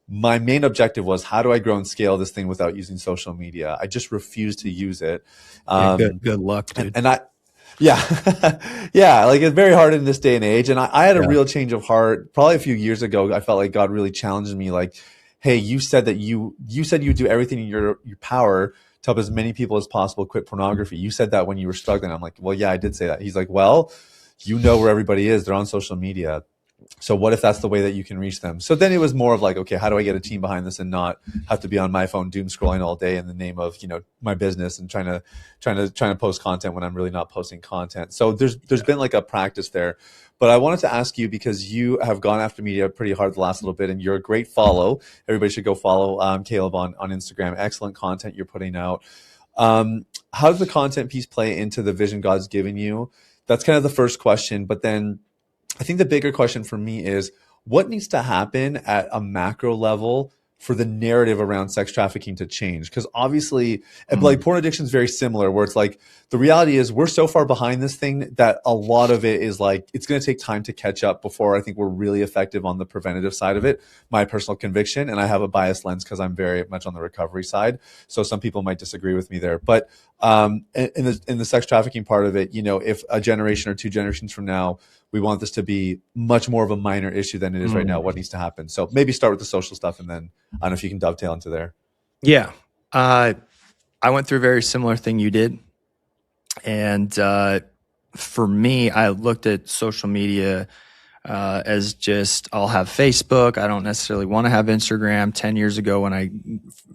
my main objective was, how do I grow and scale this thing without using social media? I just refused to use it. Good luck, dude. It's very hard in this day and age. And I had a real change of heart probably a few years ago. I felt like God really challenged me. Like, hey, you said that you do everything in your power to help as many people as possible quit pornography. You said that when you were struggling. I'm like, well, yeah, I did say that. He's like, well, you know where everybody is. They're on social media. So what if that's the way that you can reach them? So then it was more of like, okay, how do I get a team behind this and not have to be on my phone doom scrolling all day in the name of, my business and trying to post content when I'm really not posting content. So there's been like a practice there. But I wanted to ask you, because you have gone after media pretty hard the last little bit, and you're a great follow. Everybody should go follow Caleb on Instagram. Excellent content you're putting out. How does the content piece play into the vision God's given you? That's kind of the first question. But then I think the bigger question for me is, what needs to happen at a macro level for the narrative around sex trafficking to change? Because obviously, like, porn addiction is very similar, where it's like, the reality is we're so far behind this thing that a lot of it is like, it's going to take time to catch up before I think we're really effective on the preventative side of it. My personal conviction, and I have a biased lens because I'm very much on the recovery side. So some people might disagree with me there. But in the sex trafficking part of it, if a generation or two generations from now, we want this to be much more of a minor issue than it is right now, what needs to happen? So maybe start with the social stuff, and then I don't know if you can dovetail into there. Yeah. I went through a very similar thing you did. And for me, I looked at social media as just, I'll have Facebook. I don't necessarily want to have Instagram. 10 years ago when I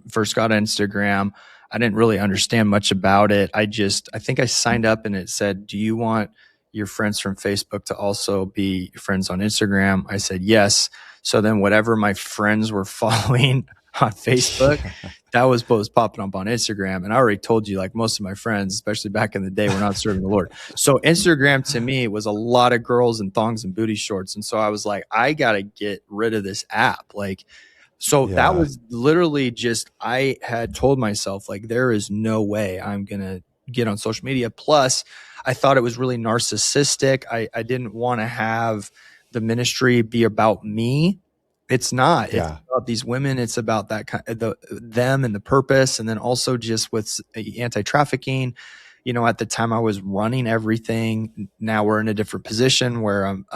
first got Instagram, I didn't really understand much about it. I think I signed up and it said, do you want your friends from Facebook to also be friends on Instagram? I said yes. So then whatever my friends were following on Facebook, that was popping up on Instagram. And I already told you, like, most of my friends, especially back in the day, were not serving the Lord. So Instagram to me was a lot of girls in thongs and booty shorts. And so I was like, I got to get rid of this app. That was literally just, I had told myself, like, there is no way I'm going to get on social media. Plus, I thought it was really narcissistic. I didn't want to have the ministry be about me. It's not. It's about these women. It's about that them and the purpose. And then also just with anti-trafficking, at the time I was running everything. Now we're in a different position where I'm,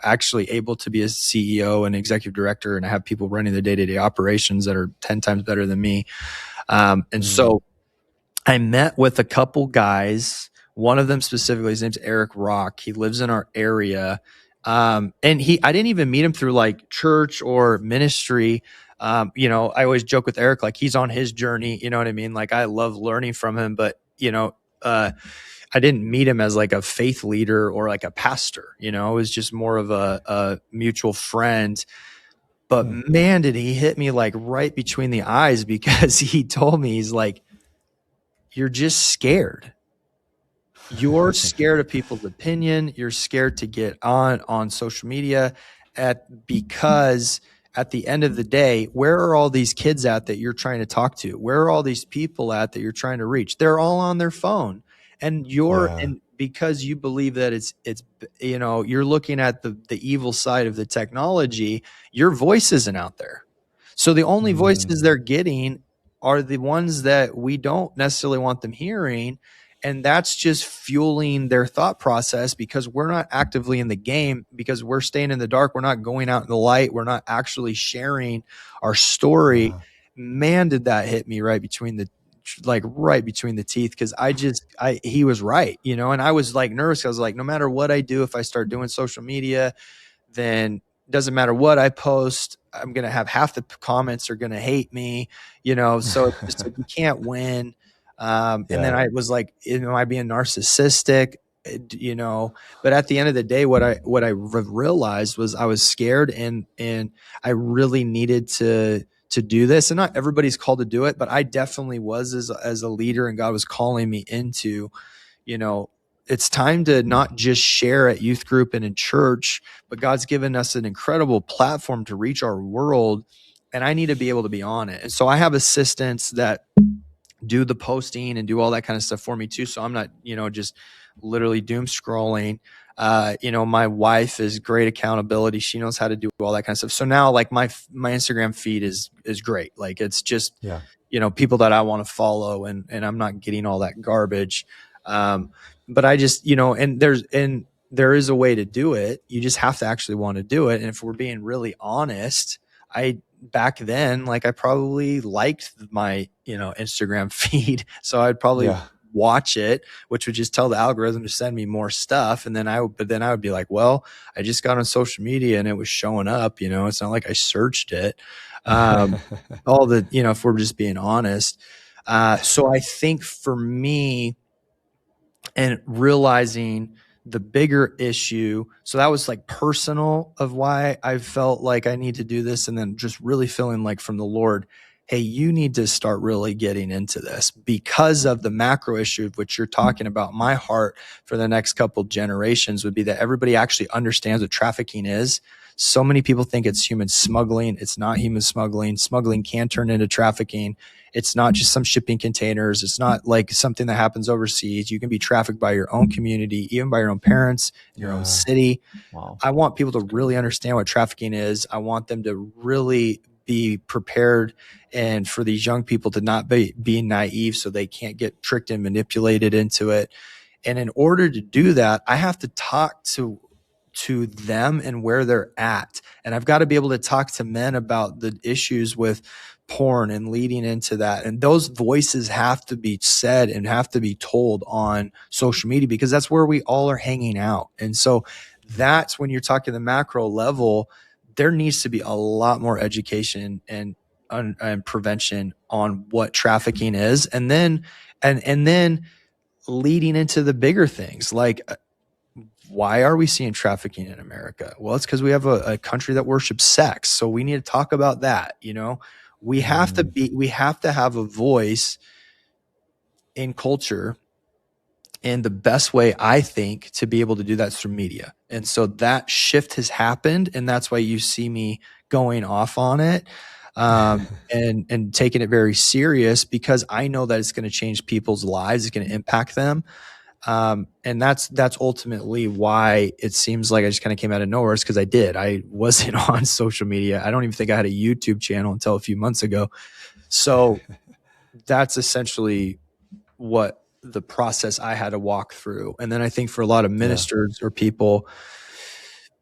actually able to be a CEO and executive director, and I have people running the day-to-day operations that are 10 times better than me. So I met with a couple guys. One of them specifically, his name's Eric Rock. He lives in our area. And I didn't even meet him through like church or ministry. You know, I always joke with Eric, like he's on his journey, you know what I mean? Like I love learning from him, but you know, I didn't meet him as like a faith leader or like a pastor, you know, it was just more of a mutual friend. But man, did he hit me like right between the eyes, because he told me, he's like, you're just scared. You're scared of people's opinion. You're scared to get on social media because at the end of the day, where are all these kids at that you're trying to talk to? Where are all these people at that you're trying to reach? They're all on their phone. And and because you believe that it's, you know, you're looking at the evil side of the technology, your voice isn't out there. So the only voices they're getting are the ones that we don't necessarily want them hearing. And that's just fueling their thought process, because we're not actively in the game, because we're staying in the dark. We're not going out in the light. We're not actually sharing our story. Man, did that hit me right between the teeth. Because he was right, you know, and I was like nervous. I was like, no matter what I do, if I start doing social media, then doesn't matter what I post, I'm going to have half the comments are going to hate me, you know? So it's just like, you can't win. And then I was like, am I being narcissistic? You know, but at the end of the day, what I realized was I was scared, and I really needed to do this. And not everybody's called to do it, but I definitely was as a leader, and God was calling me into, you know, it's time to not just share at youth group and in church, but God's given us an incredible platform to reach our world, and I need to be able to be on it. And so I have assistants that do the posting and do all that kind of stuff for me too. So I'm not, you know, just literally doom scrolling. You know, my wife is great accountability. She knows how to do all that kind of stuff. So now like my Instagram feed is great. Like it's just, you know, people that I want to follow, and I'm not getting all that garbage. But I just, you know, and there is a way to do it. You just have to actually want to do it. And if we're being really honest, back then, like I probably liked my, you know, Instagram feed. So I'd probably watch it, which would just tell the algorithm to send me more stuff. And then I would be like, well, I just got on social media and it was showing up, you know, it's not like I searched it. All the, you know, if we're just being honest. So I think for me, and realizing the bigger issue. So that was like personal of why I felt like I need to do this. And then just really feeling like from the Lord, hey, you need to start really getting into this because of the macro issue of which you're talking about. My heart for the next couple generations would be that everybody actually understands what trafficking is. So many people think it's human smuggling. It's not human smuggling. Smuggling can turn into trafficking. It's not just some shipping containers. It's not like something that happens overseas. You can be trafficked by your own community, even by your own parents, your own city. Wow. I want people to really understand what trafficking is. I want them to really be prepared, and for these young people to not be naive so they can't get tricked and manipulated into it. And in order to do that, I have to talk to them and where they're at. And I've got to be able to talk to men about the issues with porn and leading into that. And those voices have to be said and have to be told on social media, because that's where we all are hanging out. And so that's when you're talking the macro level, there needs to be a lot more education and prevention on what trafficking is. And then, and then leading into the bigger things like, why are we seeing trafficking in America? Well, it's because we have a country that worships sex. So we need to talk about that. You know, we have to have a voice in culture. And the best way, I think, to be able to do that is through media. And so that shift has happened. And that's why you see me going off on it and taking it very serious, because I know that it's going to change people's lives. It's going to impact them. And that's ultimately why it seems like I just kind of came out of nowhere, because I wasn't on social media. I don't even think I had a YouTube channel until a few months ago. So that's essentially what the process I had to walk through. And then I think for a lot of ministers or people,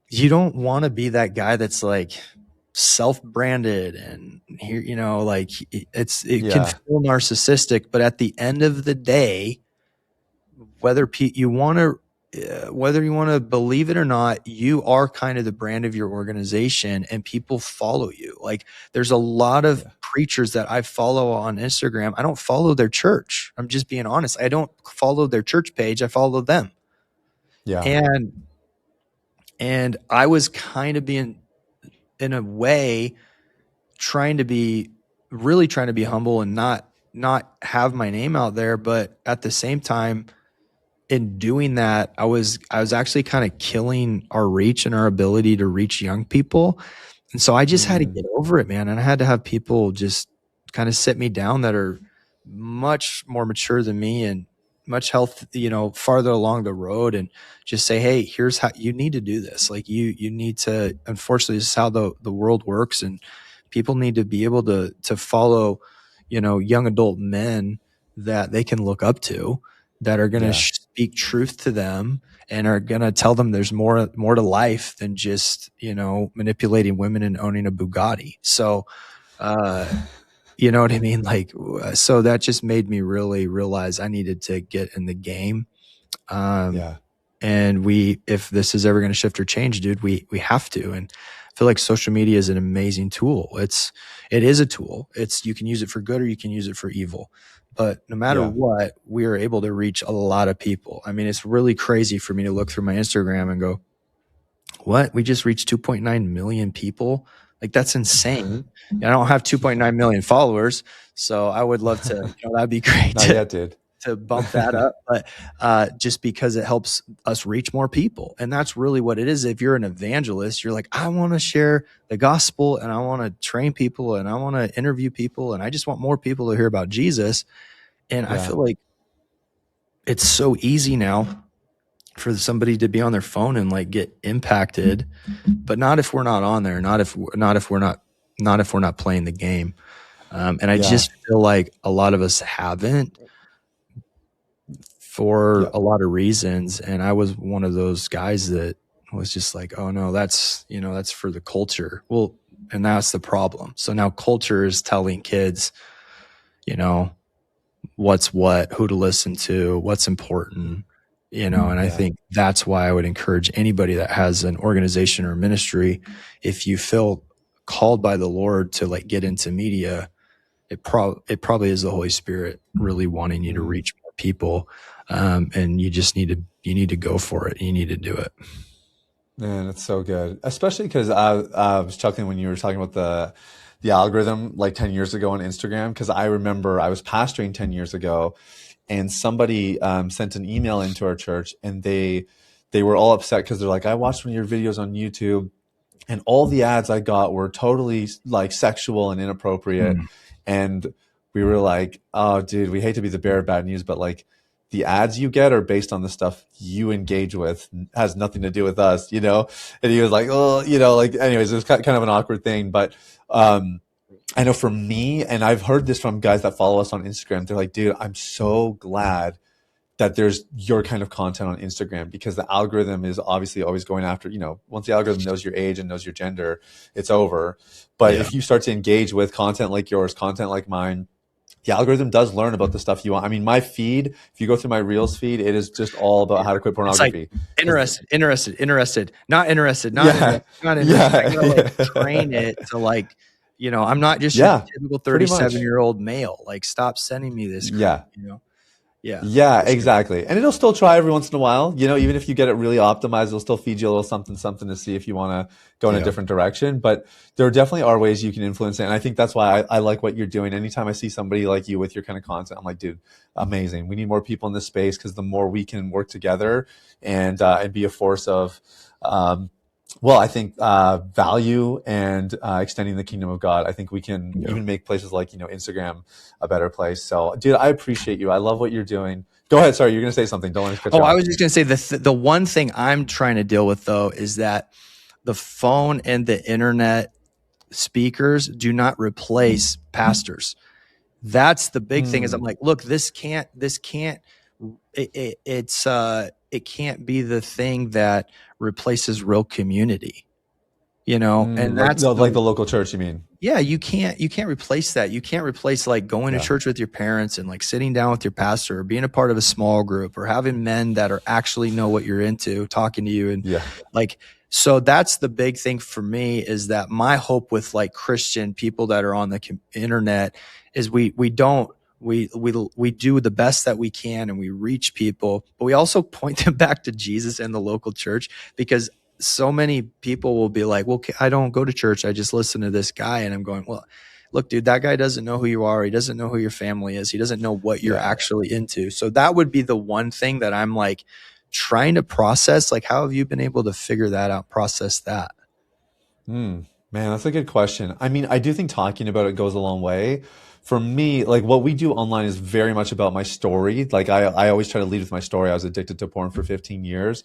you don't want to be that guy that's like self-branded and here, you know, like it can feel narcissistic, but at the end of the day, whether you want to whether you want to believe it or not, you are kind of the brand of your organization and people follow you. Like there's a lot of preachers that I follow on Instagram. I don't follow their church. I'm just being honest. I don't follow their church page. I follow them. Yeah. And I was kind of being, in a way, trying to be humble and not have my name out there. But at the same time, in doing that, I was actually kind of killing our reach and our ability to reach young people. And so I just had to get over it, man. And I had to have people just kind of sit me down that are much more mature than me and much farther along the road, and just say, hey, here's how you need to do this. Like you need to, unfortunately, this is how the world works. And people need to be able to follow, young adult men that they can look up to, that are going to speak truth to them and are going to tell them there's more to life than just, manipulating women and owning a Bugatti. So, you know what I mean? Like, so that just made me really realize I needed to get in the game. And if this is ever going to shift or change, dude, we have to. And I feel like social media is an amazing tool. It is a tool. You can use it for good or you can use it for evil. But no matter what, we are able to reach a lot of people. I mean, it's really crazy for me to look through my Instagram and go, what? We just reached 2.9 million people? Like, that's insane. I don't have 2.9 million followers, so I would love to, that'd be great to bump that up. But just because it helps us reach more people. And that's really what it is. If you're an evangelist, you're like, I want to share the gospel and I want to train people and I want to interview people and I just want more people to hear about Jesus. And I feel like it's so easy now for somebody to be on their phone and like get impacted, but not if we're not on there, not if we're not playing the game. And I just feel like a lot of us haven't, for a lot of reasons. And I was one of those guys that was just like, oh no, that's for the culture. Well, and that's the problem. So now culture is telling kids, what's what, who to listen to, what's important, and I think that's why I would encourage anybody that has an organization or ministry, if you feel called by the Lord to like get into media, it probably is the Holy Spirit really wanting you to reach more people. And you just need to go for it. You need to do it. Man, it's so good. Especially because I was chuckling when you were talking about the algorithm like 10 years ago on Instagram, because I remember I was pastoring 10 years ago and somebody sent an email into our church and they were all upset because they're like, I watched one of your videos on YouTube and all the ads I got were totally like sexual and inappropriate. And we were like, oh, dude, we hate to be the bearer of bad news, but like the ads you get are based on the stuff you engage with, has nothing to do with us, And he was like, oh, like, anyways, it was kind of an awkward thing. But I know for me, and I've heard this from guys that follow us on Instagram, they're like, dude, I'm so glad that there's your kind of content on Instagram, because the algorithm is obviously always going after, once the algorithm knows your age and knows your gender, it's over. But if you start to engage with content like yours, content like mine, the algorithm does learn about the stuff you want. I mean, my feed, if you go through my Reels feed, it is just all about how to quit pornography. It's like interested, not interested. I gotta like train it to like, I'm not just your typical 37-year-old male. Like, stop sending me this crap, Yeah, exactly. And it'll still try every once in a while, even if you get it really optimized, it'll still feed you a little something to see if you want to go in a different direction. But there definitely are ways you can influence it. And I think that's why I like what you're doing. Anytime I see somebody like you with your kind of content, I'm like, dude, amazing. We need more people in this space, because the more we can work together and be a force of, I think value and extending the kingdom of God. I think we can even make places like, Instagram a better place. So, dude, I appreciate you. I love what you're doing. Go ahead. Sorry, you're going to say something. Don't want to cut you off. I was just going to say the one thing I'm trying to deal with, though, is that the phone and the internet speakers do not replace pastors. That's the big thing. Is I'm like, look, it can't be the thing that replaces real community, and that's like the local church, you mean? Yeah, you can't replace that. You can't replace like going to church with your parents and like sitting down with your pastor or being a part of a small group or having men that are actually know what you're into talking to you. And like, so that's the big thing for me, is that my hope with like Christian people that are on the internet is we do the best that we can and we reach people, but we also point them back to Jesus and the local church, because so many people will be like, well, I don't go to church, I just listen to this guy. And I'm going, well, look, dude, that guy doesn't know who you are. He doesn't know who your family is. He doesn't know what you're actually into. So that would be the one thing that I'm like trying to process. Like, how have you been able to figure that out, process that? Man, that's a good question. I mean, I do think talking about it goes a long way. For me, like what we do online is very much about my story. Like I always try to lead with my story. I was addicted to porn for 15 years.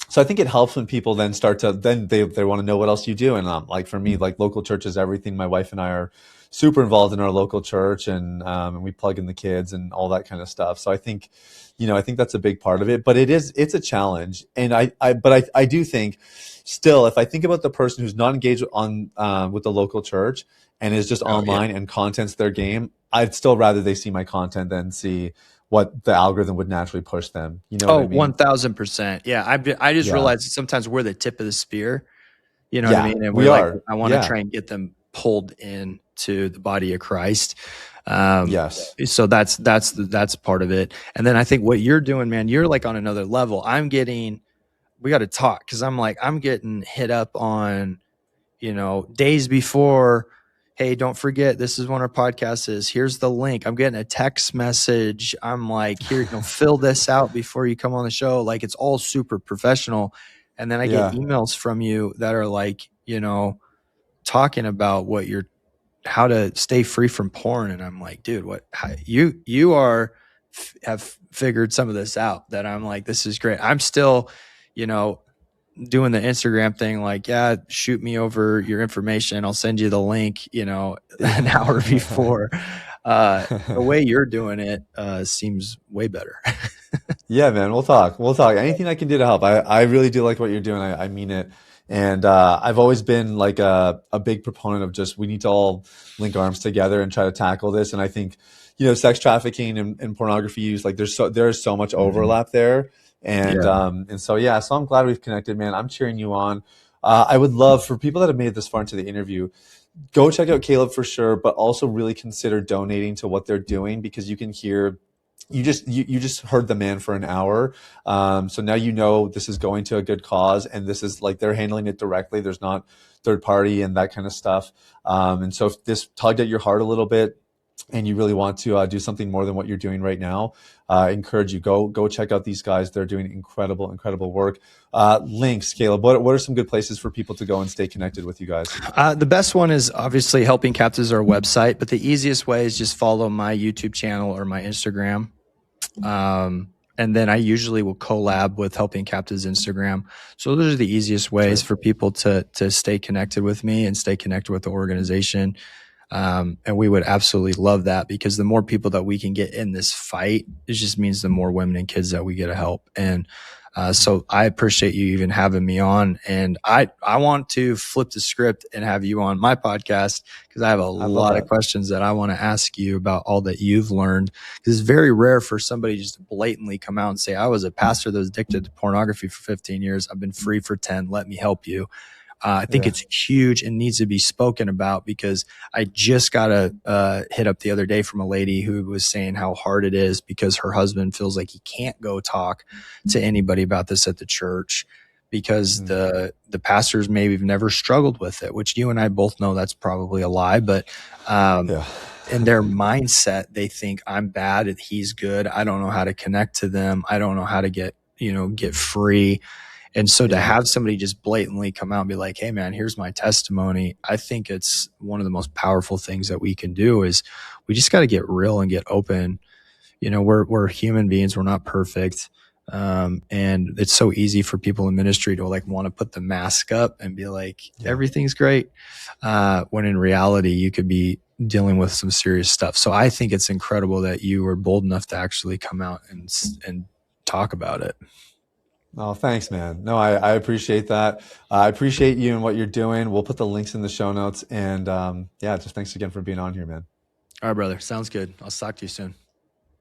So I think it helps when people then start to, then they want to know what else you do. And like for me, like local church is everything. My wife and I are super involved in our local church, and we plug in the kids and all that kind of stuff. So I think, I think that's a big part of it, but it's a challenge. And I do think still, if I think about the person who's not engaged on, with the local church and is just online and content's their game, I'd still rather they see my content than see what the algorithm would naturally push them. You know what I mean? 1000%. Yeah. I just realized that sometimes we're the tip of the spear, you know what I mean? And we are. I want to try and get them pulled in to the body of Christ. So that's part of it. And then I think what you're doing, man, you're like on another level. We got to talk, cause I'm getting hit up on, days before, hey, don't forget, this is when our podcast is. Here's the link. I'm getting a text message. I'm like, here, fill this out before you come on the show. Like, it's all super professional. And then I get emails from you that are like, talking about how to stay free from porn. And I'm like, dude, you have figured some of this out, that I'm like, this is great. I'm still, doing the Instagram thing, like, shoot me over your information, I'll send you the link, an hour before. The way you're doing it seems way better. Yeah, man, we'll talk. Anything I can do to help. I really do like what you're doing. I mean it. And I've always been like a big proponent of just, we need to all link arms together and try to tackle this. And I think, sex trafficking and pornography use, like there is so much overlap there. And so I'm glad we've connected, man. I'm cheering you on. I would love for people that have made it this far into the interview, go check out Caleb for sure, but also really consider donating to what they're doing, because you can hear, you just heard the man for an hour. So now this is going to a good cause, and this is like they're handling it directly. There's not third party and that kind of stuff. And so if this tugged at your heart a little bit, and you really want to do something more than what you're doing right now, I encourage you, go check out these guys. They're doing incredible work. Links, Caleb, what are some good places for people to go and stay connected with you guys? The best one is obviously Helping Captives, our website, but the easiest way is just follow my YouTube channel or my Instagram. And then I usually will collab with Helping Captives Instagram. So those are the easiest ways for people to stay connected with me and stay connected with the organization. And we would absolutely love that, because the more people that we can get in this fight, it just means the more women and kids that we get to help. And so I appreciate you even having me on. And I want to flip the script and have you on my podcast, because I have a lot of questions that I want to ask you about all that you've learned. Because it's very rare for somebody just to blatantly come out and say, I was a pastor that was addicted to pornography for 15 years. I've been free for 10. Let me help you. I think it's huge and needs to be spoken about, because I just got a hit up the other day from a lady who was saying how hard it is because her husband feels like he can't go talk to anybody about this at the church, because the pastors maybe have never struggled with it, which you and I both know that's probably a lie. But in their mindset, they think I'm bad and he's good. I don't know how to connect to them. I don't know how to get free. And so to have somebody just blatantly come out and be like, hey man, here's my testimony. I think it's one of the most powerful things that we can do. Is we just got to get real and get open. We're human beings. We're not perfect. And it's so easy for people in ministry to like want to put the mask up and be like, everything's great. When in reality, you could be dealing with some serious stuff. So I think it's incredible that you were bold enough to actually come out and talk about it. Oh, thanks, man. No, I appreciate that. I appreciate you and what you're doing. We'll put the links in the show notes. And yeah, just thanks again for being on here, man. All right, brother. Sounds good. I'll talk to you soon.